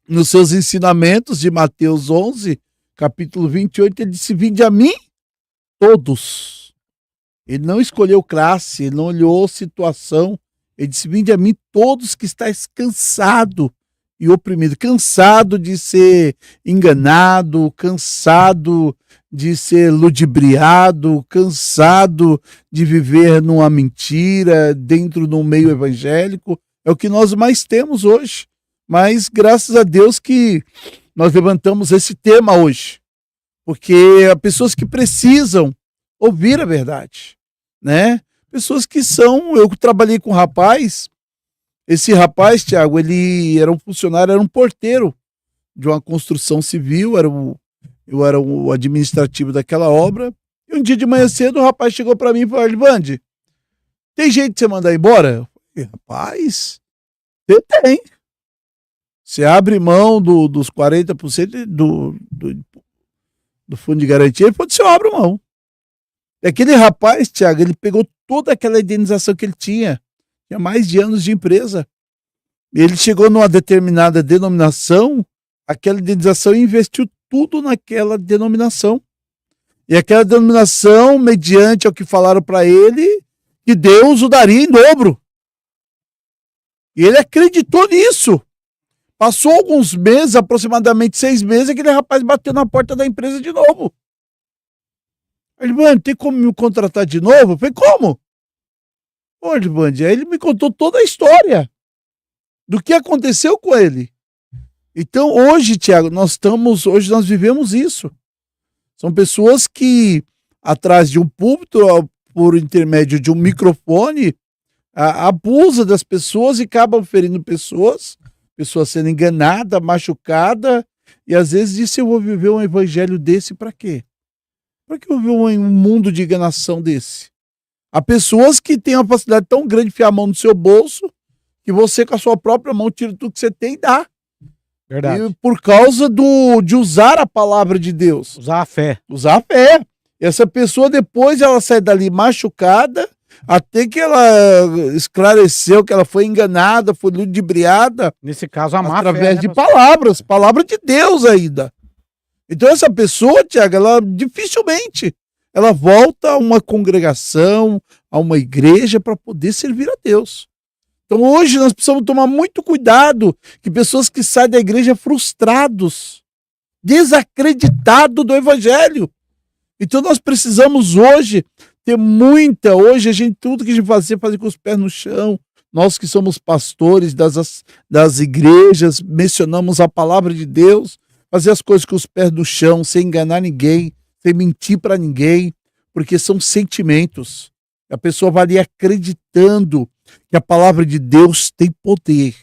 nos seus ensinamentos de Mateus 11, capítulo 28, ele disse, vinde a mim todos. Ele não escolheu classe, ele não olhou situação. Ele disse, vinde a mim todos que estáis cansados e oprimido, cansado de ser enganado, cansado de ser ludibriado, cansado de viver numa mentira dentro do meio evangélico. É o que nós mais temos hoje. Mas graças a Deus que nós levantamos esse tema hoje, porque há pessoas que precisam ouvir a verdade, né? Pessoas que eu trabalhei com um rapaz. Esse rapaz, Tiago, ele era um funcionário, era um porteiro de uma construção civil, eu era o administrativo daquela obra. E um dia de manhã cedo o rapaz chegou para mim e falou, Arlivande, tem jeito de você mandar embora? Eu falei, rapaz, você tem. Você abre mão dos 40% do fundo de garantia, ele falou, você abre mão. E aquele rapaz, Tiago, ele pegou toda aquela indenização que ele tinha mais de anos de empresa. Ele chegou numa determinada denominação, aquela indenização, e investiu tudo naquela denominação. E aquela denominação, mediante ao que falaram para ele, que Deus o daria em dobro. E ele acreditou nisso. Passou alguns meses, aproximadamente 6 meses, aquele rapaz bateu na porta da empresa de novo. Ele, mano, tem como me contratar de novo? Eu falei, como? Ô, Arlivande, aí ele me contou toda a história do que aconteceu com ele. Então, hoje, Tiago, hoje nós vivemos isso. São pessoas que, atrás de um púlpito, por intermédio de um microfone, abusam das pessoas e acabam ferindo pessoas sendo enganadas, machucadas, e às vezes disse, eu vou viver um evangelho desse para quê? Para que eu viver um mundo de enganação desse? Há pessoas que têm uma facilidade tão grande de enfiar a mão no seu bolso que você, com a sua própria mão, tira tudo que você tem e dá. Verdade. E por causa de usar a palavra de Deus. Usar a fé. Usar a fé. Essa pessoa, depois, ela sai dali machucada, até que ela esclareceu que ela foi enganada, foi ludibriada. Nesse caso, a má através fé, de né, palavra de Deus ainda. Então essa pessoa, Tiago, ela dificilmente ela volta a uma congregação, a uma igreja para poder servir a Deus. Então hoje nós precisamos tomar muito cuidado que pessoas que saem da igreja frustrados, desacreditados do evangelho. Então nós precisamos hoje ter hoje a gente, tudo que a gente fazer com os pés no chão. Nós que somos pastores das igrejas, mencionamos a palavra de Deus, fazer as coisas com os pés no chão, sem enganar ninguém, sem mentir para ninguém, porque são sentimentos. A pessoa vai ali acreditando que a palavra de Deus tem poder,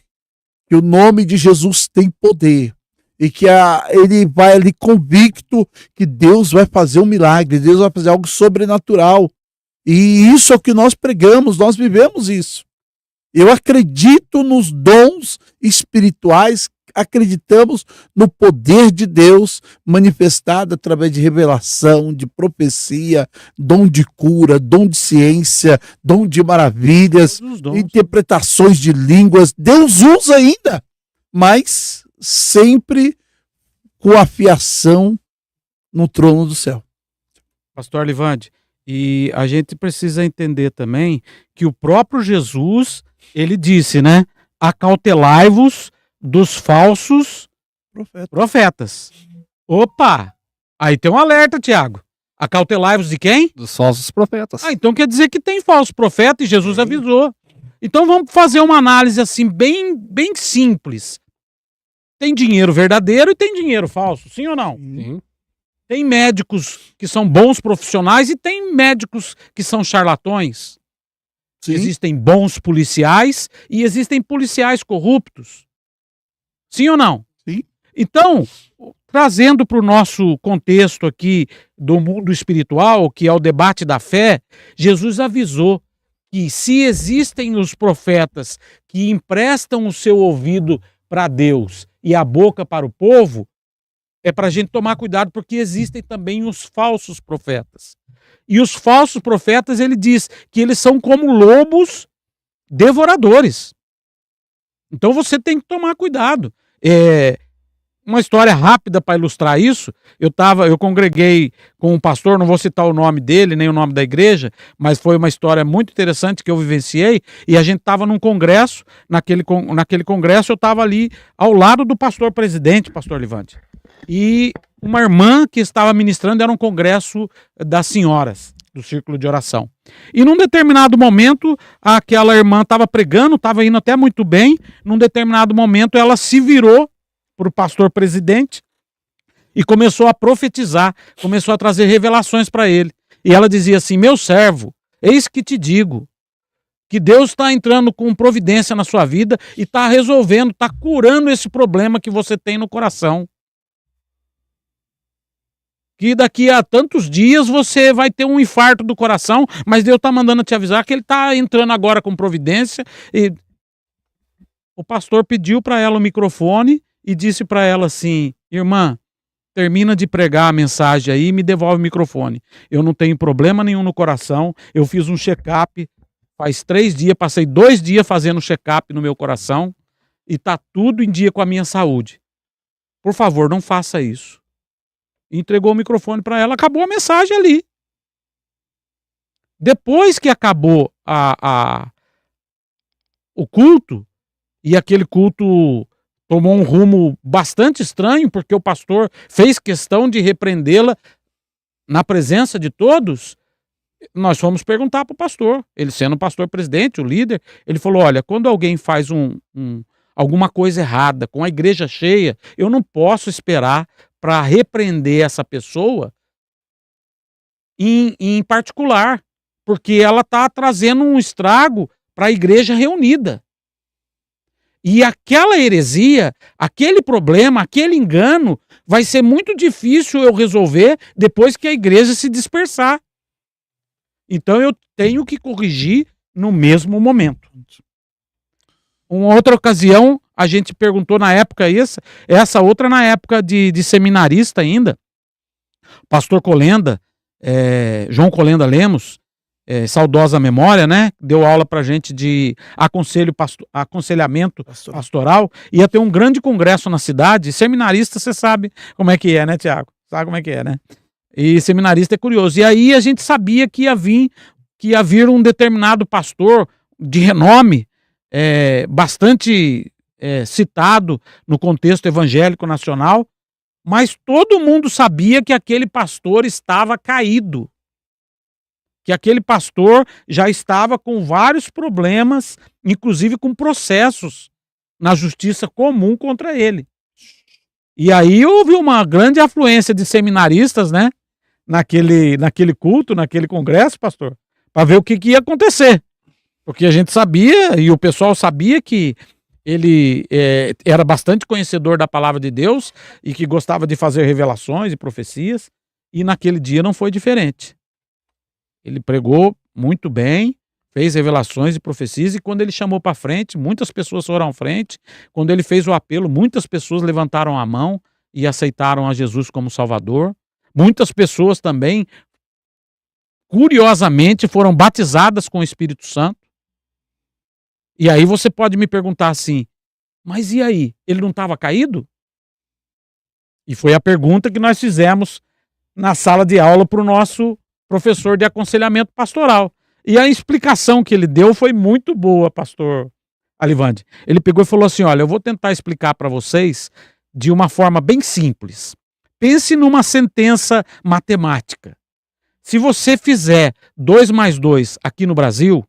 que o nome de Jesus tem poder, e que ele vai ali convicto que Deus vai fazer um milagre, Deus vai fazer algo sobrenatural. E isso é o que nós pregamos, nós vivemos isso. Eu acredito nos dons espirituais, acreditamos no poder de Deus manifestado através de revelação, de profecia, dom de cura, dom de ciência, dom de maravilhas, interpretações de línguas. Deus usa ainda, mas sempre com a fiação no trono do céu. Pastor Alivande, e a gente precisa entender também que o próprio Jesus, ele disse, né? Acautelai-vos dos falsos profetas. Opa! Aí tem um alerta, Tiago. Acautelai-vos de quem? Dos falsos profetas. Então quer dizer que tem falso profeta e Jesus avisou. Então vamos fazer uma análise assim bem simples. Tem dinheiro verdadeiro e tem dinheiro falso, sim ou não? Sim. Tem médicos que são bons profissionais e tem médicos que são charlatões. Sim. Existem bons policiais e existem policiais corruptos. Sim ou não? Sim. Então, trazendo para o nosso contexto aqui do mundo espiritual, que é o debate da fé, Jesus avisou que se existem os profetas que emprestam o seu ouvido para Deus e a boca para o povo, é para a gente tomar cuidado, porque existem também os falsos profetas. E os falsos profetas, ele diz que eles são como lobos devoradores. Então você tem que tomar cuidado. Uma história rápida para ilustrar isso, eu congreguei com um pastor, não vou citar o nome dele, nem o nome da igreja, mas foi uma história muito interessante que eu vivenciei, e a gente estava num congresso, naquele congresso eu estava ali ao lado do pastor presidente, pastor Livante, e uma irmã que estava ministrando, era um congresso das senhoras, do círculo de oração. E num determinado momento, aquela irmã estava pregando, estava indo até muito bem, num determinado momento ela se virou para o pastor presidente e começou a profetizar, começou a trazer revelações para ele. E ela dizia assim: meu servo, eis que te digo, que Deus está entrando com providência na sua vida e está resolvendo, está curando esse problema que você tem no coração. Que daqui a tantos dias você vai ter um infarto do coração, mas Deus está mandando te avisar que ele está entrando agora com providência. E o pastor pediu para ela o microfone e disse para ela assim: irmã, termina de pregar a mensagem aí e me devolve o microfone. Eu não tenho problema nenhum no coração, eu fiz um check-up faz 3 dias, passei 2 dias fazendo check-up no meu coração e está tudo em dia com a minha saúde. Por favor, não faça isso. Entregou o microfone para ela, acabou a mensagem ali. Depois que acabou o culto, e aquele culto tomou um rumo bastante estranho, porque o pastor fez questão de repreendê-la na presença de todos, nós fomos perguntar para o pastor, ele sendo o pastor presidente, o líder, ele falou: olha, quando alguém faz alguma coisa errada com a igreja cheia, eu não posso esperar para repreender essa pessoa em particular, porque ela está trazendo um estrago para a igreja reunida. E aquela heresia, aquele problema, aquele engano, vai ser muito difícil eu resolver depois que a igreja se dispersar. Então eu tenho que corrigir no mesmo momento. Uma outra ocasião, a gente perguntou na época essa outra na época de seminarista ainda, pastor Colenda, João Colenda Lemos, saudosa memória, né? Deu aula pra gente de aconselhamento pastoral. Ia ter um grande congresso na cidade. Seminarista, você sabe como é que é, né, Tiago? Sabe como é que é, né? E seminarista é curioso. E aí a gente sabia que ia vir um determinado pastor de renome, bastante citado no contexto evangélico nacional, mas todo mundo sabia que aquele pastor estava caído, que aquele pastor já estava com vários problemas, inclusive com processos na justiça comum contra ele. E aí houve uma grande afluência de seminaristas, né, naquele culto, naquele congresso, pastor, para ver o que ia acontecer. Porque a gente sabia, e o pessoal sabia, que ele era bastante conhecedor da palavra de Deus e que gostava de fazer revelações e profecias, e naquele dia não foi diferente. Ele pregou muito bem, fez revelações e profecias, e quando ele chamou para frente, muitas pessoas foram à frente. Quando ele fez o apelo, muitas pessoas levantaram a mão e aceitaram a Jesus como Salvador. Muitas pessoas também, curiosamente, foram batizadas com o Espírito Santo. E aí você pode me perguntar assim, mas e aí? Ele não estava caído? E foi a pergunta que nós fizemos na sala de aula para o nosso professor de aconselhamento pastoral. E a explicação que ele deu foi muito boa, pastor Alivande. Ele pegou e falou assim, olha, eu vou tentar explicar para vocês de uma forma bem simples. Pense numa sentença matemática. Se você fizer 2 mais 2 aqui no Brasil,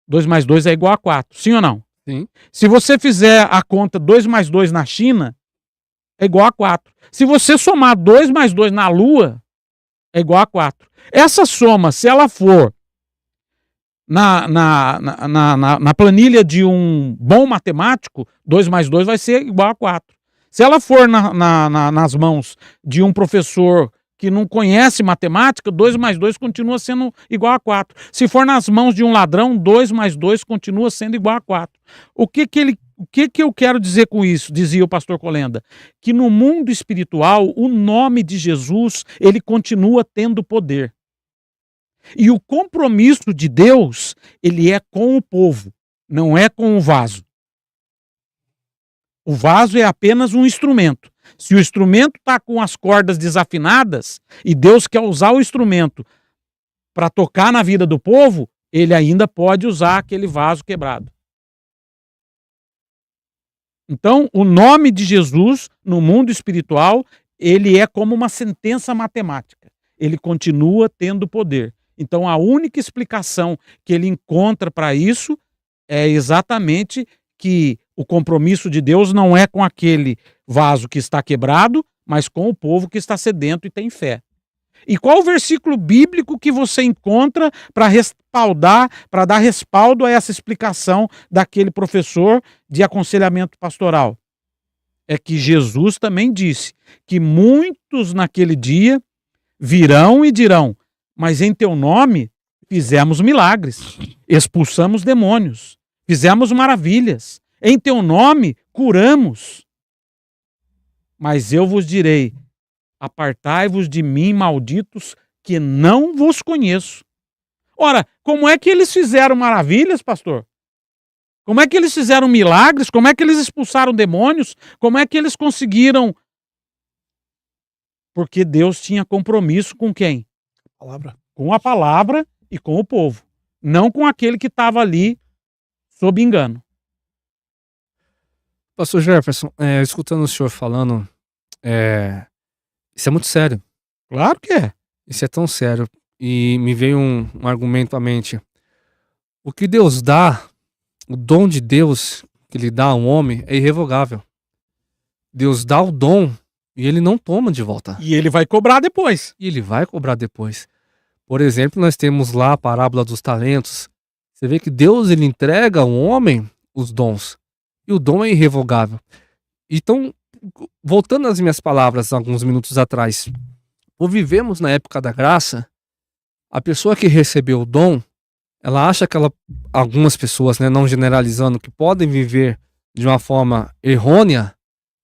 2 mais 2 é igual a 4, sim ou não? Sim. Se você fizer a conta 2 mais 2 na China, é igual a 4. Se você somar 2 mais 2 na Lua, é igual a 4. Essa soma, se ela for na planilha de um bom matemático, 2 mais 2 vai ser igual a 4. Se ela for nas mãos de um professor que não conhece matemática, 2 mais 2 continua sendo igual a 4. Se for nas mãos de um ladrão, 2 mais 2 continua sendo igual a 4. O que eu quero dizer com isso, dizia o pastor Colenda? Que no mundo espiritual, o nome de Jesus, ele continua tendo poder. E o compromisso de Deus, ele é com o povo, não é com o vaso. O vaso é apenas um instrumento. Se o instrumento está com as cordas desafinadas e Deus quer usar o instrumento para tocar na vida do povo, ele ainda pode usar aquele vaso quebrado. Então, o nome de Jesus no mundo espiritual, ele é como uma sentença matemática. Ele continua tendo poder. Então, a única explicação que ele encontra para isso é exatamente que o compromisso de Deus não é com aquele vaso que está quebrado, mas com o povo que está sedento e tem fé. E qual o versículo bíblico que você encontra para respaldar, para dar respaldo a essa explicação daquele professor de aconselhamento pastoral? É que Jesus também disse que muitos naquele dia virão e dirão, mas em teu nome fizemos milagres, expulsamos demônios, fizemos maravilhas, em teu nome curamos. Mas eu vos direi, apartai-vos de mim, malditos, que não vos conheço. Ora, como é que eles fizeram maravilhas, pastor? Como é que eles fizeram milagres? Como é que eles expulsaram demônios? Como é que eles conseguiram? Porque Deus tinha compromisso com quem? Palavra. Com a palavra e com o povo. Não com aquele que estava ali sob engano. Pastor Jefferson, escutando o senhor falando, isso é muito sério. Claro que é. Isso é tão sério. E me veio um argumento à mente. O que Deus dá, o dom de Deus que ele dá ao homem é irrevogável. Deus dá o dom e ele não toma de volta. E ele vai cobrar depois. E ele vai cobrar depois. Por exemplo, nós temos lá a parábola dos talentos. Você vê que Deus ele entrega ao homem os dons. E o dom é irrevogável. Então, voltando às minhas palavras alguns minutos atrás, por vivemos na época da graça, a pessoa que recebeu o dom, ela acha que algumas pessoas, né, não generalizando, que podem viver de uma forma errônea,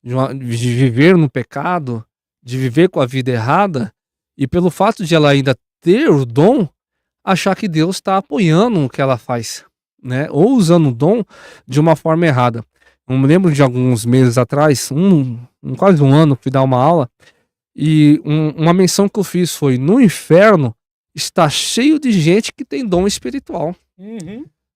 de viver no pecado, de viver com a vida errada, e pelo fato de ela ainda ter o dom, achar que Deus está apoiando o que ela faz, né, ou usando o dom de uma forma errada. Eu me lembro de alguns meses atrás, quase um ano, fui dar uma aula, E uma menção que eu fiz foi: no inferno está cheio de gente que tem dom espiritual.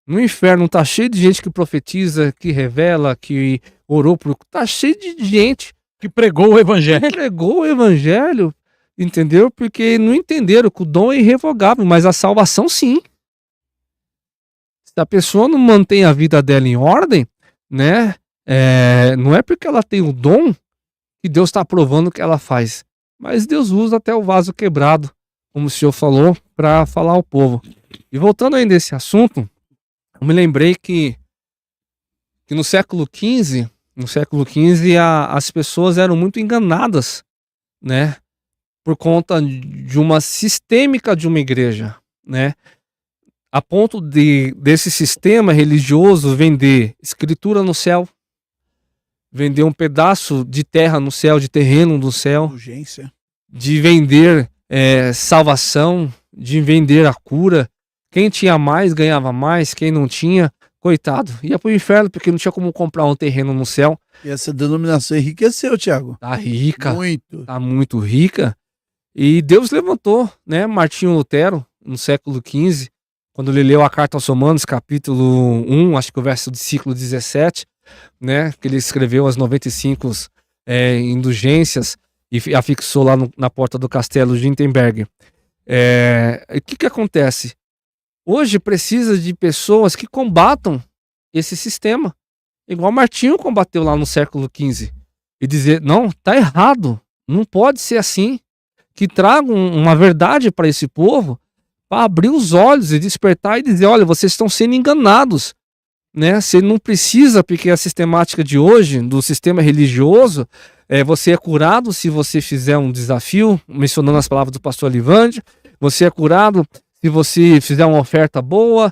No inferno está cheio de gente que profetiza, que revela, que orou por. Está cheio de gente Que pregou o que evangelho. pregou o evangelho, entendeu? Porque não entenderam que o dom é irrevogável, mas a salvação sim. Se a pessoa não mantém a vida dela em ordem, né? Não é porque ela tem o dom que Deus está provando o que ela faz. Mas Deus usa até o vaso quebrado, como o senhor falou, para falar ao povo. E voltando ainda a esse assunto, eu me lembrei que no século XV, as pessoas eram muito enganadas, né? Por conta de uma sistêmica de uma igreja, né? A ponto desse sistema religioso vender escritura no céu, vender um pedaço de terra no céu, de terreno no céu, Urgência. de vender salvação, de vender a cura. Quem tinha mais ganhava mais, quem não tinha, coitado, ia pro inferno porque não tinha como comprar um terreno no céu. E essa denominação enriqueceu, Tiago. Tá rica, Muito. tá muito rica. E Deus levantou, né, Martinho Lutero, no século XV, quando ele leu a carta aos Romanos, capítulo 1, acho que o verso do século 17, né, que ele escreveu as 95 indulgências e afixou lá na porta do castelo de Wittenberg. O que acontece? Hoje precisa de pessoas que combatam esse sistema, igual Martinho combateu lá no século XV, e dizer, não, tá errado, não pode ser assim, que tragam uma verdade para esse povo, para abrir os olhos e despertar e dizer, olha, vocês estão sendo enganados, né? Você não precisa, porque a sistemática de hoje, do sistema religioso, você é curado se você fizer um desafio, mencionando as palavras do pastor Livande, você é curado se você fizer uma oferta boa,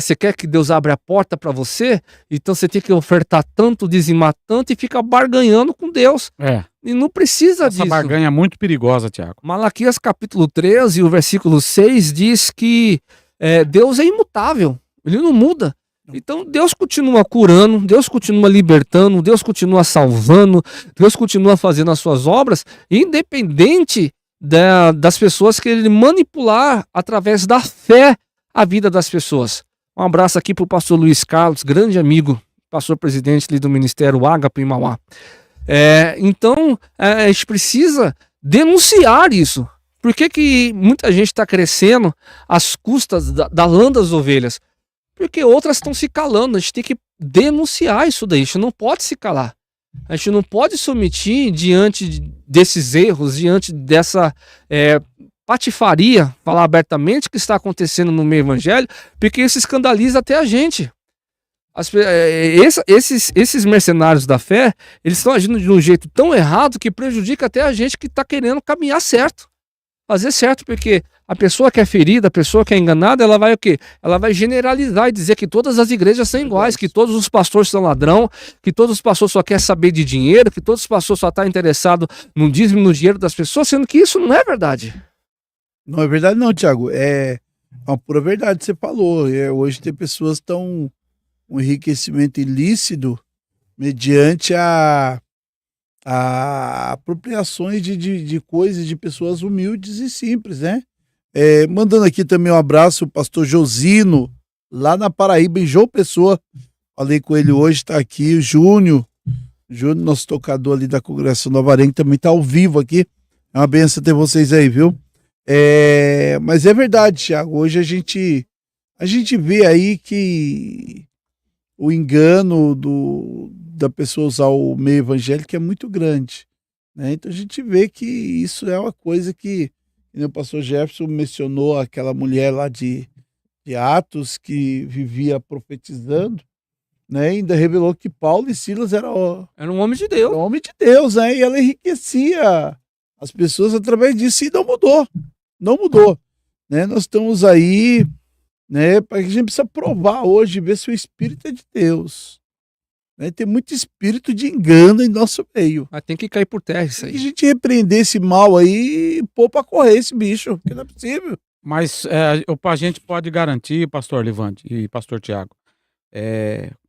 você quer que Deus abra a porta para você, então você tem que ofertar tanto, dizimar tanto e fica barganhando com Deus. E não precisa Essa disso. barganha é muito perigosa, Tiago. Malaquias capítulo 13, o versículo 6 diz que Deus é imutável, ele não muda. Então Deus continua curando, Deus continua libertando, Deus continua salvando, Deus continua fazendo as suas obras, independente das pessoas quererem manipular através da fé a vida das pessoas. Um abraço aqui para o pastor Luiz Carlos, grande amigo, pastor presidente ali do Ministério Ágape em Mauá. Então, a gente precisa denunciar isso. Por que muita gente está crescendo às custas da lã das ovelhas? Porque outras estão se calando. A gente tem que denunciar isso daí. A gente não pode se calar. A gente não pode se omitir diante desses erros, diante dessa patifaria, falar abertamente, que está acontecendo no meio evangélico, porque isso escandaliza até a gente. Esses mercenários da fé, eles estão agindo de um jeito tão errado que prejudica até a gente que está querendo caminhar certo, fazer certo, porque a pessoa que é ferida, a pessoa que é enganada, ela vai o quê? Ela vai generalizar e dizer que todas as igrejas são iguais, que todos os pastores são ladrão, que todos os pastores só querem saber de dinheiro, que todos os pastores só estão interessados no dízimo, no dinheiro das pessoas, sendo que isso não é verdade. Não é verdade não, Tiago. É uma pura verdade que você falou. Hoje tem pessoas que estão um enriquecimento ilícito mediante a apropriações de coisas de pessoas humildes e simples, né? Mandando aqui também um abraço ao pastor Josino, lá na Paraíba, em João Pessoa. Falei com ele hoje, tá aqui, o Júnior, nosso tocador ali da Congregação Nova Arengue, também tá ao vivo aqui. É uma benção ter vocês aí, viu? Mas é verdade, Thiago, hoje a gente vê aí que o engano da pessoa usar o meio evangélico é muito grande, né? Então a gente vê que isso é uma coisa que o pastor Jefferson mencionou, aquela mulher lá de Atos que vivia profetizando, né? Ainda revelou que Paulo e Silas era um homem de Deus. Era um homem de Deus, né? E ela enriquecia as pessoas através disso e não mudou, né? Nós estamos aí, né? Para que a gente precisa provar hoje, ver se o Espírito é de Deus. Né? Tem muito espírito de engano em nosso meio. Mas tem que cair por terra isso aí. Tem que a gente repreender esse mal aí e pôr para correr esse bicho, porque não é possível. Mas a gente pode garantir, pastor Livande e pastor Tiago,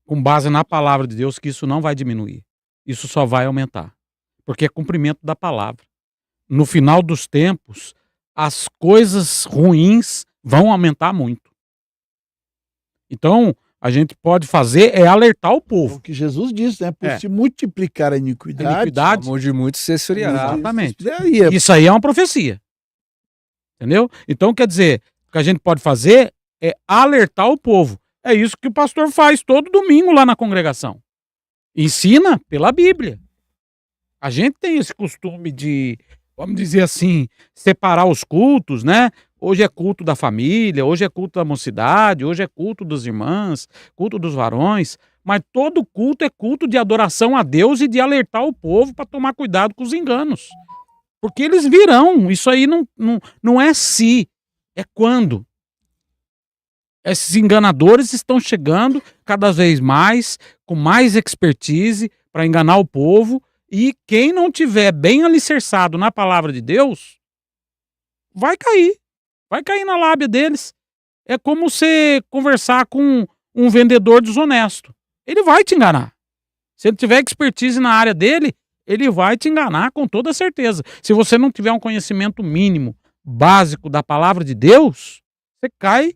com base na palavra de Deus, que isso não vai diminuir. Isso só vai aumentar. Porque é cumprimento da palavra. no final dos tempos, as coisas ruins vão aumentar muito. Então, a gente pode fazer é alertar o É povo. o que Jesus disse, né? Por É. se multiplicar a A iniquidade, iniquidade, Amor de muitos se esfriará. exatamente. Aí é Isso aí é uma profecia. Entendeu? Então, quer dizer, o que a gente pode fazer é alertar o povo. É isso que o pastor faz todo domingo lá na congregação. Ensina pela Bíblia. A gente tem esse costume de, vamos dizer assim, separar os cultos, né? Hoje é culto da família, hoje é culto da mocidade, hoje é culto das irmãs, culto dos varões. Mas todo culto é culto de adoração a Deus e de alertar o povo para tomar cuidado com os enganos. Porque eles virão. Isso aí não é se, é quando. Esses enganadores estão chegando cada vez mais, com mais expertise para enganar o povo. E quem não tiver bem alicerçado na palavra de Deus, vai cair. Vai cair na lábia deles. É como você conversar com um vendedor desonesto. Ele vai te enganar. Se ele tiver expertise na área dele, ele vai te enganar com toda certeza. Se você não tiver um conhecimento mínimo, básico da palavra de Deus, você cai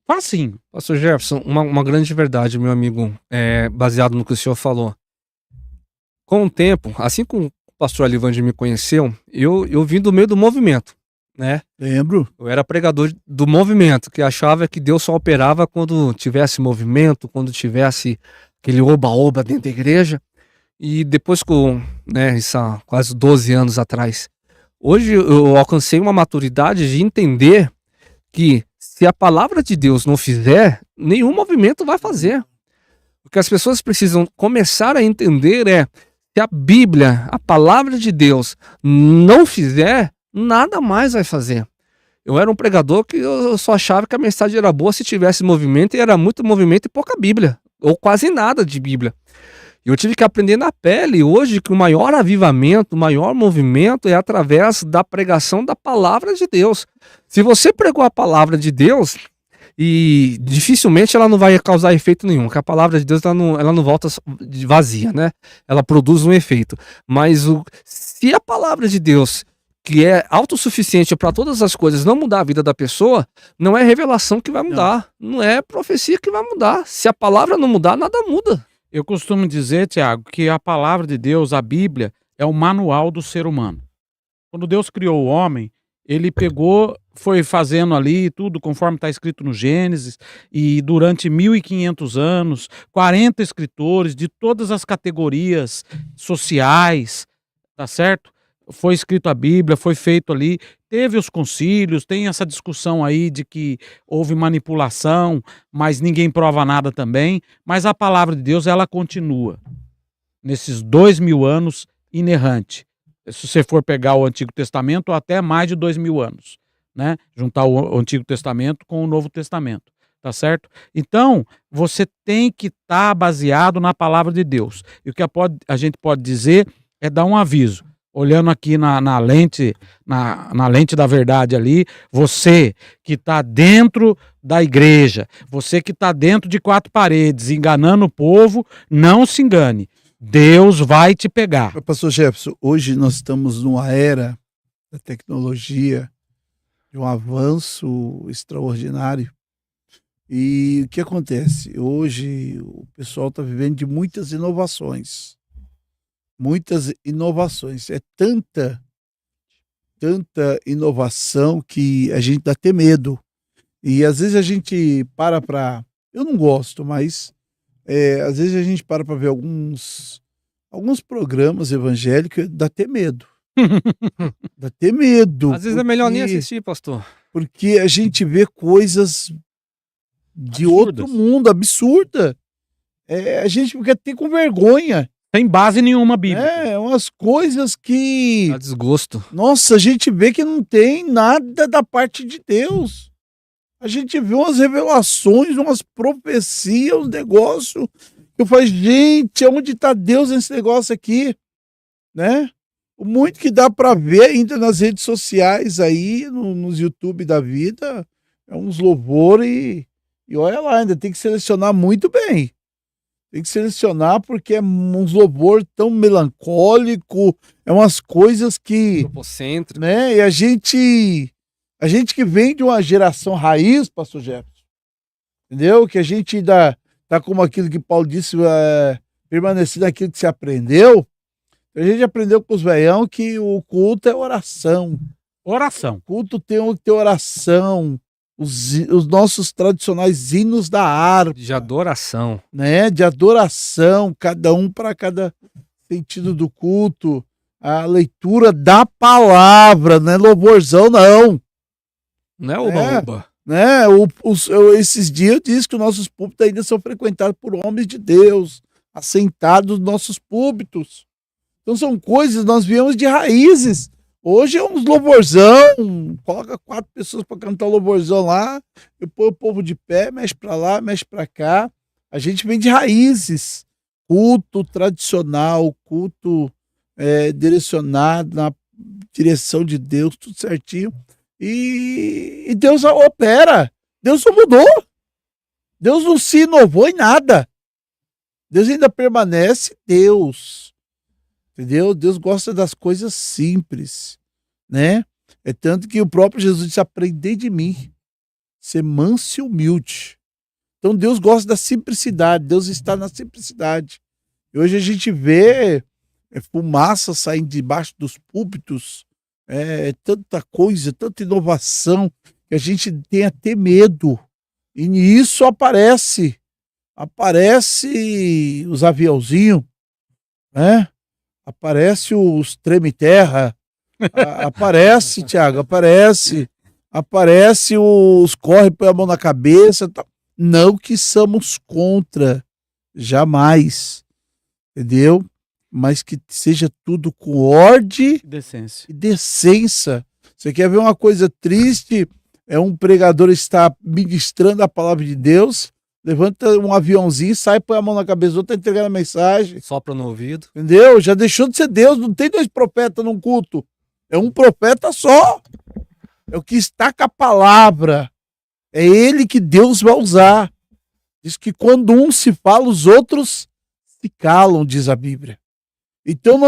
facinho. Pastor Jefferson, uma grande verdade, meu amigo, baseado no que o senhor falou. Com o tempo, assim como o pastor Alivande me conheceu, eu vim do meio do movimento, né? lembro. Eu era pregador do movimento, que achava que Deus só operava quando tivesse movimento, quando tivesse aquele oba-oba dentro da igreja. E depois né, isso há quase 12 anos atrás, hoje eu alcancei uma maturidade de entender que se a palavra de Deus não fizer, nenhum movimento vai fazer. O que as pessoas precisam começar a entender é, se a Bíblia, a palavra de Deus, não fizer, nada mais vai fazer. Eu era um pregador que eu só achava que a mensagem era boa se tivesse movimento, e era muito movimento e pouca Bíblia, ou quase nada de Bíblia. E eu tive que aprender na pele hoje que o maior avivamento, o maior movimento é através da pregação da palavra de Deus. Se você pregou a palavra de Deus, e dificilmente ela não vai causar efeito nenhum, porque a palavra de Deus ela não volta vazia, né? Ela produz um efeito. Mas se a palavra de Deus, que é autossuficiente para todas as coisas, não mudar a vida da pessoa, não é revelação que vai mudar, não é profecia que vai mudar. Se a palavra não mudar, nada muda. Eu costumo dizer, Tiago, que a palavra de Deus, a Bíblia, é o manual do ser humano. Quando Deus criou o homem, ele pegou, foi fazendo ali tudo conforme está escrito no Gênesis, e durante 1500 anos, 40 escritores de todas as categorias sociais, tá certo? Foi escrito a Bíblia, foi feito ali, teve os concílios, tem essa discussão aí de que houve manipulação, mas ninguém prova nada também, mas a palavra de Deus, ela continua nesses 2000 anos inerrante. Se você for pegar o Antigo Testamento, até mais de 2000 anos, né? Juntar o Antigo Testamento com o Novo Testamento, tá certo? Então, você tem que estar baseado na palavra de Deus. E o que a gente pode dizer é dar um aviso. Olhando aqui na lente da verdade ali, você que está dentro da igreja, você que está dentro de quatro paredes, enganando o povo, não se engane. Deus vai te pegar. Pastor Jefferson, hoje nós estamos numa era da tecnologia, de um avanço extraordinário. E o que acontece? Hoje o pessoal está vivendo de muitas inovações. Muitas inovações. É tanta inovação que a gente dá até medo. E às vezes a gente para. Eu não gosto, mas às vezes a gente para ver alguns programas evangélicos, dá até medo. Dá até medo. Às vezes é melhor nem assistir, pastor. Porque a gente vê coisas de Absurdas. outro mundo, absurda. A gente fica até com vergonha. Sem base nenhuma bíblica. Umas coisas que... Dá desgosto. Nossa, a gente vê que não tem nada da parte de Deus. A gente vê umas revelações, umas profecias, uns negócios. Eu falo, gente, onde está Deus nesse negócio aqui? Né? O muito que dá para ver ainda nas redes sociais aí, nos YouTube da vida, é uns louvores e olha lá, ainda tem que selecionar muito bem. Tem que selecionar porque é uns louvor tão melancólico, é umas coisas que, Antropocêntrico. né? E a gente que vem de uma geração raiz, pastor Jefferson, entendeu? Que a gente ainda tá como aquilo que Paulo disse, permanecer naquilo que se aprendeu. A gente aprendeu com os velhão que o culto é oração. Oração. O culto tem que ter oração. Os nossos tradicionais hinos da harpa, De adoração. né? De adoração, cada um para cada sentido do culto. A leitura da palavra, não é louvorzão, não. Não é oba-oba. Né? Esses dias eu disse que os nossos púlpitos ainda são frequentados por homens de Deus, assentados nos nossos púlpitos. Então são coisas, nós viemos de raízes. Hoje é uns louvorzão, coloca 4 pessoas para cantar louvorzão lá, eu põe o povo de pé, mexe para lá, mexe para cá. A gente vem de raízes, culto tradicional, culto direcionado na direção de Deus, tudo certinho. E Deus opera, Deus não mudou, Deus não se inovou em nada. Deus ainda permanece Deus. Entendeu? Deus gosta das coisas simples, né? É tanto que o próprio Jesus disse, aprendei de mim, ser manso e humilde. Então Deus gosta da simplicidade, Deus está na simplicidade. E hoje a gente vê fumaça saindo debaixo dos púlpitos, tanta coisa, tanta inovação, que a gente tem até medo. E nisso aparece os aviãozinhos, né? Aparece os treme-terra, aparece, Tiago, aparece os corre, põe a mão na cabeça, tá. Não que somos contra, jamais, entendeu? Mas que seja tudo com ordem Decência. e decência. Você quer ver uma coisa triste? É um pregador está ministrando a palavra de Deus, levanta um aviãozinho, sai, põe a mão na cabeça do outro, tá entregando a mensagem. Sopra no ouvido. Entendeu? Já deixou de ser Deus, não tem 2 profetas num culto. É um profeta só. É o que está com a palavra. É ele que Deus vai usar. Diz que quando um se fala, os outros se calam, diz a Bíblia. Então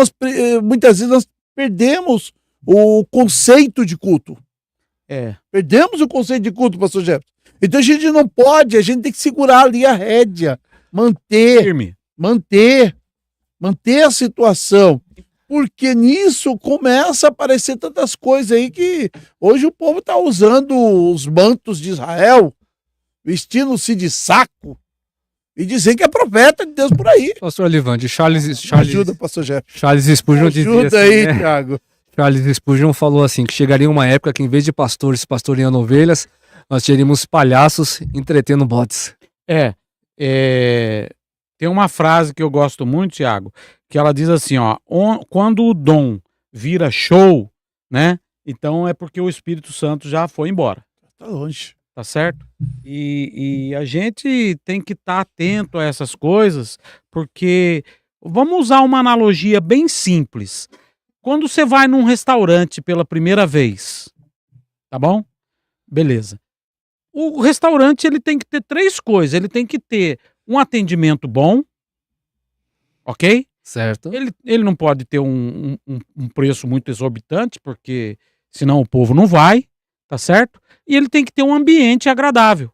muitas vezes nós perdemos o conceito de culto. Perdemos o conceito de culto, pastor Jefferson. Então a gente não pode, a gente tem que segurar ali a rédea, Firme. manter a situação, porque nisso começa a aparecer tantas coisas aí que hoje o povo está usando os mantos de Israel, vestindo-se de saco e dizendo que é profeta de Deus por aí. Pastor Alivande, Ajuda, pastor Jefferson. Charles Spurgeon dizia Ajuda assim, aí, né? Thiago. Charles Spurgeon falou assim, que chegaria uma época que em vez de pastores pastoreando ovelhas, nós teríamos palhaços entretendo bots. Tem uma frase que eu gosto muito, Thiago, que ela diz assim, ó, quando o dom vira show, né? Então é porque o Espírito Santo já foi embora. Tá longe. Tá certo? E a gente tem que estar atento a essas coisas, porque vamos usar uma analogia bem simples. Quando você vai num restaurante pela primeira vez, tá bom? Beleza. O restaurante ele tem que ter 3 coisas. Ele tem que ter um atendimento bom, ok? Certo. Ele não pode ter um preço muito exorbitante, porque senão o povo não vai, tá certo? E ele tem que ter um ambiente agradável.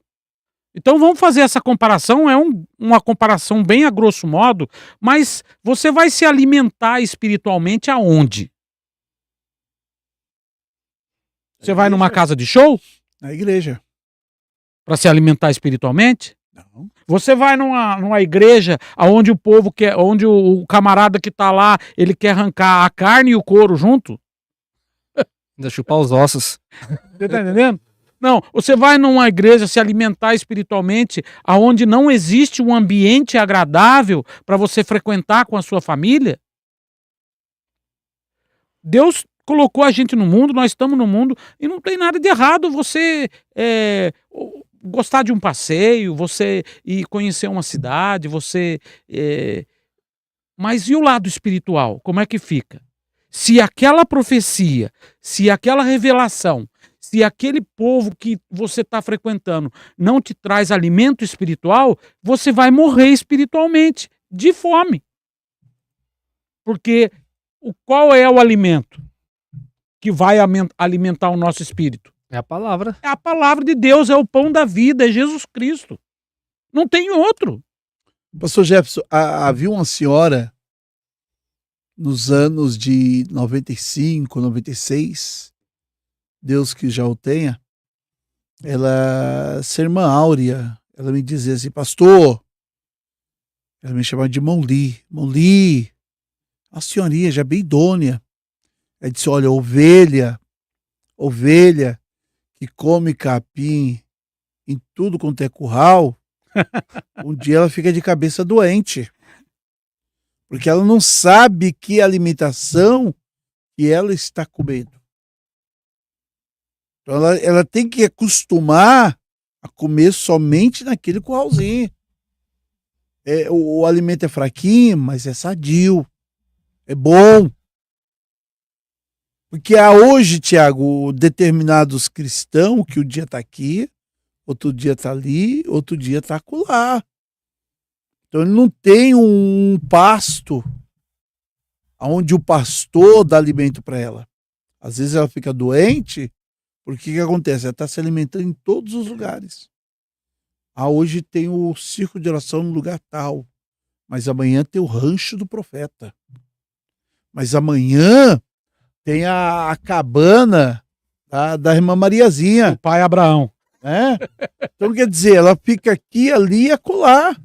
Então vamos fazer essa comparação, uma comparação bem a grosso modo, mas você vai se alimentar espiritualmente aonde? Você vai numa casa de show? Na igreja. Para se alimentar espiritualmente? Não. Você vai numa igreja onde o povo quer, onde o camarada que tá lá, ele quer arrancar a carne e o couro junto? Ainda chupar os ossos. Você tá entendendo? Não, você vai numa igreja se alimentar espiritualmente aonde não existe um ambiente agradável para você frequentar com a sua família? Deus colocou a gente no mundo, nós estamos no mundo e não tem nada de errado você gostar de um passeio, você ir conhecer uma cidade, mas e o lado espiritual? Como é que fica? Se aquela profecia, se aquela revelação, Se aquele povo que você está frequentando não te traz alimento espiritual, você vai morrer espiritualmente de fome. Porque qual é o alimento que vai alimentar o nosso espírito? É a palavra. É a palavra de Deus, é o pão da vida, é Jesus Cristo. Não tem outro. Pastor Jefferson, havia uma senhora nos anos de 95, 96, Deus que já o tenha, essa irmã Áurea, ela me dizia assim, pastor, ela me chamava de Irmão Li, a senhorinha já bem idônea. Ela disse, olha, ovelha que come capim em tudo quanto é curral, um dia ela fica de cabeça doente. Porque ela não sabe que alimentação que ela está comendo. Então ela tem que acostumar a comer somente naquele curralzinho. O alimento é fraquinho, mas é sadio. É bom. Porque há hoje, Tiago, determinados cristãos que o dia está aqui, outro dia está ali, outro dia está acolá. Então ele não tem um pasto onde o pastor dá alimento para ela. Às vezes ela fica doente, porque o que acontece? Ela está se alimentando em todos os lugares. Hoje tem o círculo de oração no lugar tal, mas amanhã tem o rancho do profeta. Mas amanhã tem a cabana da irmã Mariazinha. O pai Abraão. Né? Então quer dizer, ela fica aqui, ali e acolá.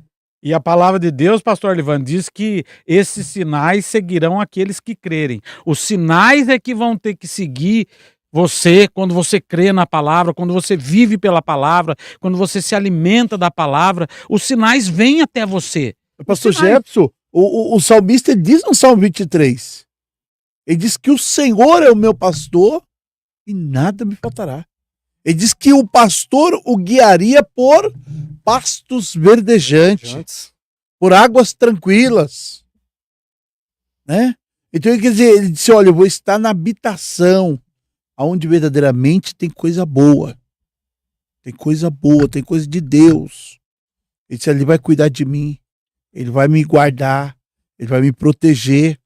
E a palavra de Deus, pastor Olivan, diz que esses sinais seguirão aqueles que crerem. Os sinais é que vão ter que seguir você quando você crê na palavra, quando você vive pela palavra, quando você se alimenta da palavra. Os sinais vêm até você. Pastor Jefferson, o salmista diz no Salmo 23, ele diz que o Senhor é o meu pastor e nada me faltará. Ele diz que o pastor o guiaria por pastos verdejantes, por águas tranquilas, né? Então ele quer dizer, ele disse, olha, eu vou estar na habitação onde verdadeiramente tem coisa boa. Tem coisa boa, tem coisa de Deus. Ele disse, ele vai cuidar de mim, ele vai me guardar, ele vai me proteger.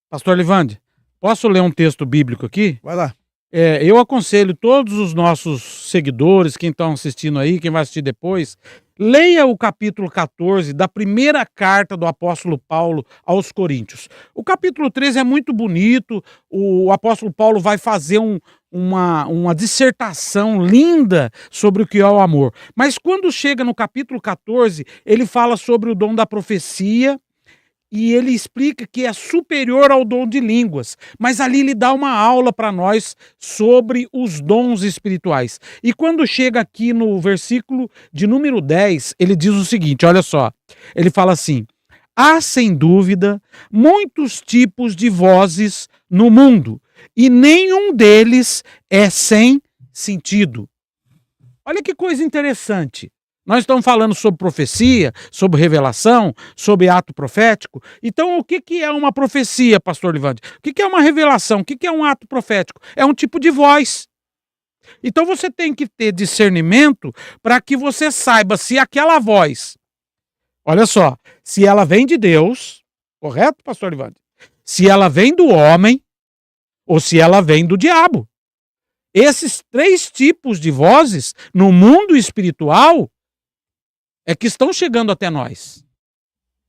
Pastor Livande, posso ler um texto bíblico aqui? Vai lá. Eu aconselho todos os nossos seguidores, quem estão assistindo aí, quem vai assistir depois, leia o capítulo 14 da primeira carta do apóstolo Paulo aos Coríntios. O capítulo 13 é muito bonito, o apóstolo Paulo vai fazer uma dissertação linda sobre o que é o amor. Mas quando chega no capítulo 14, ele fala sobre o dom da profecia, e ele explica que é superior ao dom de línguas, mas ali ele dá uma aula para nós sobre os dons espirituais. E quando chega aqui no versículo de número 10, ele diz o seguinte, olha só, ele fala assim, há sem dúvida muitos tipos de vozes no mundo, e nenhum deles é sem sentido. Olha que coisa interessante. Nós estamos falando sobre profecia, sobre revelação, sobre ato profético. Então, o que é uma profecia, pastor Livande? O que é uma revelação? O que é um ato profético? É um tipo de voz. Então, você tem que ter discernimento para que você saiba se aquela voz, olha só, se ela vem de Deus, correto, pastor Livande? Se ela vem do homem ou se ela vem do diabo. Esses três tipos de vozes no mundo espiritual é que estão chegando até nós.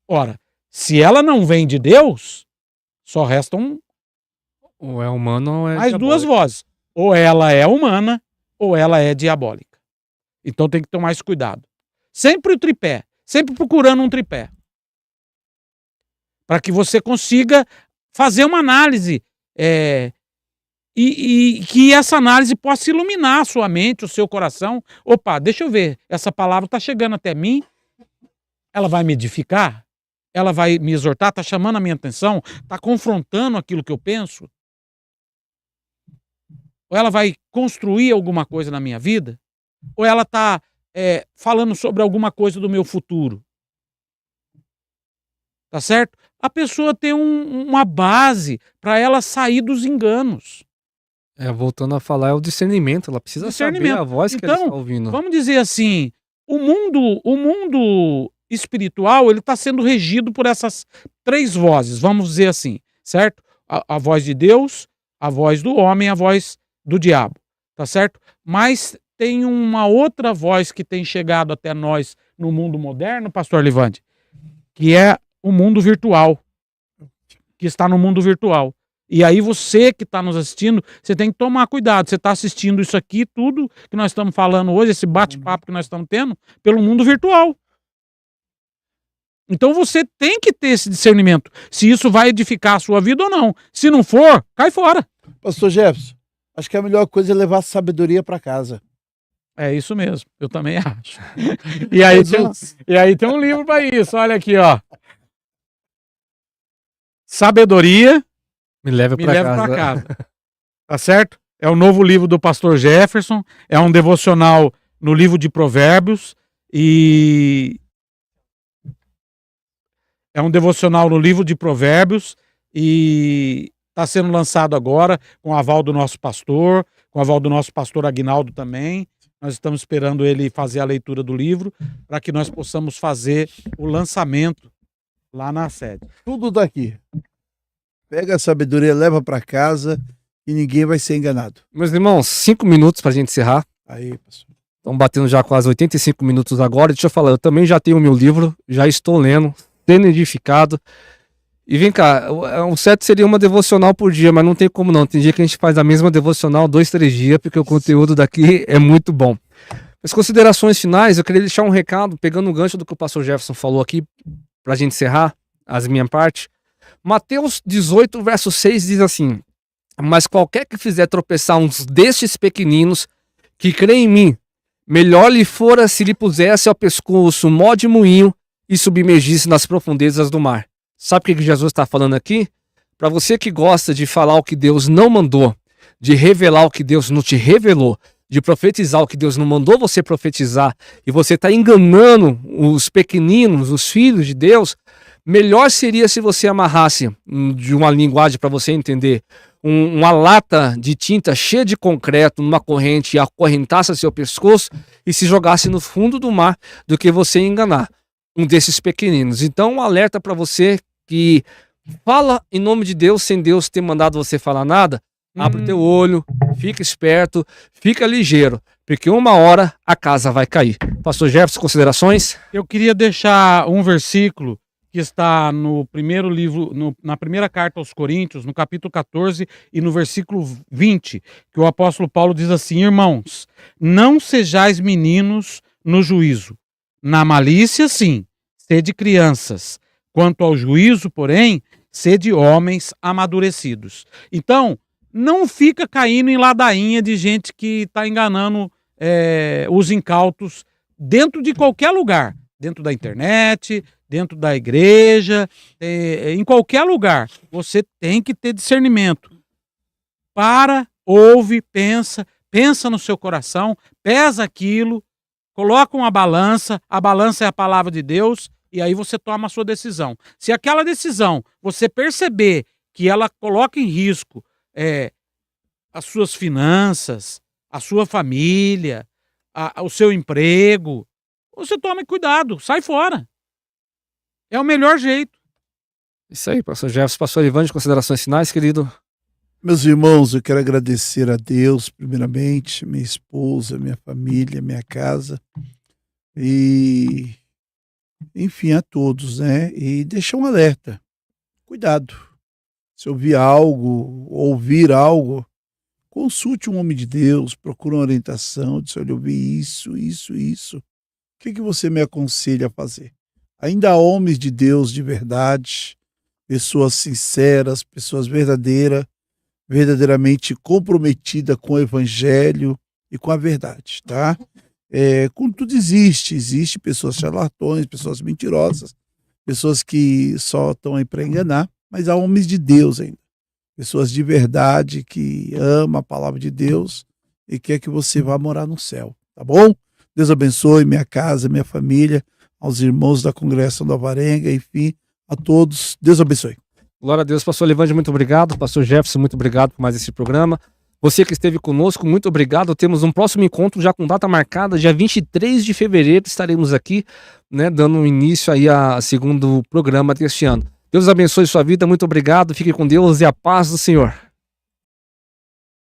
Ora, se ela não vem de Deus, só restam ou é humano ou é mais diabólico. duas vozes. Ou ela é humana, ou ela é diabólica. Então tem que ter mais cuidado. Sempre o tripé, sempre procurando um tripé. Para que você consiga fazer uma análise e que essa análise possa iluminar a sua mente, o seu coração. Opa, deixa eu ver, essa palavra está chegando até mim, ela vai me edificar? Ela vai me exortar? Está chamando a minha atenção? Está confrontando aquilo que eu penso? Ou ela vai construir alguma coisa na minha vida? Ou ela está falando sobre alguma coisa do meu futuro? Tá certo? A pessoa tem uma base para ela sair dos enganos. Voltando a falar, é o discernimento. Ela precisa saber Discernimento. a voz que ela Então, está ouvindo. vamos dizer assim, o mundo espiritual, ele está sendo regido por essas 3 vozes, vamos dizer assim, certo? A voz de Deus, a voz do homem, a voz do diabo, tá certo? Mas tem uma outra voz que tem chegado até nós no mundo moderno, pastor Livande, que é o mundo virtual, que está no mundo virtual. E aí você que está nos assistindo, você tem que tomar cuidado. Você está assistindo isso aqui, tudo que nós estamos falando hoje, esse bate-papo que nós estamos tendo, pelo mundo virtual. Então você tem que ter esse discernimento, se isso vai edificar a sua vida ou não. Se não for, cai fora. Pastor Jefferson, acho que a melhor coisa é levar a sabedoria para casa. É isso mesmo, eu também acho. E aí tem um livro para isso, olha aqui, ó. Sabedoria Me leva me para leva casa. para casa. Tá certo? É o novo livro do pastor Jefferson, é um devocional no livro de Provérbios e está sendo lançado agora com o aval do nosso pastor, com o aval do nosso pastor Aguinaldo também. Nós estamos esperando ele fazer a leitura do livro para que nós possamos fazer o lançamento lá na sede. Tudo daqui. Pega a sabedoria, leva para casa e ninguém vai ser enganado. Meus irmãos, 5 minutos para a gente encerrar. Aí, pastor. Estão batendo já quase 85 minutos agora. Deixa eu falar, eu também já tenho o meu livro, já estou lendo, sendo edificado. E vem cá, o certo seria uma devocional por dia, mas não tem como não. Tem dia que a gente faz a mesma devocional 2, 3 dias, porque o conteúdo daqui é muito bom. As considerações finais, eu queria deixar um recado, pegando o gancho do que o pastor Jefferson falou aqui, para a gente encerrar as minha parte. Mateus 18, verso 6 diz assim: mas qualquer que fizer tropeçar uns destes pequeninos que creem em mim, melhor lhe fora se lhe pusesse ao pescoço um mó de moinho e submergisse nas profundezas do mar. Sabe o que Jesus está falando aqui? Para você que gosta de falar o que Deus não mandou, de revelar o que Deus não te revelou, de profetizar o que Deus não mandou você profetizar, e você está enganando os pequeninos, os filhos de Deus, melhor seria se você amarrasse, de uma linguagem para você entender, uma lata de tinta cheia de concreto numa corrente e acorrentasse seu pescoço e se jogasse no fundo do mar, do que você enganar um desses pequeninos. Então, um alerta para você que fala em nome de Deus sem Deus ter mandado você falar nada. Abre o teu olho, fica esperto, fica ligeiro, porque uma hora a casa vai cair. Pastor Jefferson, considerações? Eu queria deixar um versículo que está no primeiro livro, na primeira carta aos Coríntios, no capítulo 14 e no versículo 20, que o apóstolo Paulo diz assim: irmãos, não sejais meninos no juízo. Na malícia, sim, sede crianças. Quanto ao juízo, porém, sede homens amadurecidos. Então, não fica caindo em ladainha de gente que está enganando os incautos dentro de qualquer lugar. Dentro da internet, dentro da igreja, em qualquer lugar. Você tem que ter discernimento. Para, ouve, pensa no seu coração, pesa aquilo, coloca uma balança, a balança é a palavra de Deus, e aí você toma a sua decisão. Se aquela decisão você perceber que ela coloca em risco as suas finanças, a sua família, o seu emprego, você tome cuidado, sai fora. É o melhor jeito. Isso aí, pastor Jefferson. Pastor Ivan, de considerações finais, querido? Meus irmãos, eu quero agradecer a Deus, primeiramente, minha esposa, minha família, minha casa, e, enfim, a todos, né? E deixar um alerta. Cuidado. Se ouvir algo, consulte um homem de Deus, procure uma orientação, diz: olha, eu vi isso. O que você me aconselha a fazer? Ainda há homens de Deus de verdade, pessoas sinceras, pessoas verdadeiramente comprometidas com o evangelho e com a verdade, tá? Como tudo existe pessoas charlatões, pessoas mentirosas, pessoas que só estão aí para enganar, mas há homens de Deus ainda, pessoas de verdade que amam a palavra de Deus e quer que você vá morar no céu, tá bom? Deus abençoe minha casa, minha família, aos irmãos da Congregação da Alvarenga, enfim, a todos. Deus abençoe. Glória a Deus. Pastor Levante, muito obrigado. Pastor Jefferson, muito obrigado por mais esse programa. Você que esteve conosco, muito obrigado. Temos um próximo encontro já com data marcada, dia 23 de fevereiro, estaremos aqui, né, dando início aí a segundo programa deste ano. Deus abençoe sua vida, muito obrigado, fique com Deus e a paz do Senhor.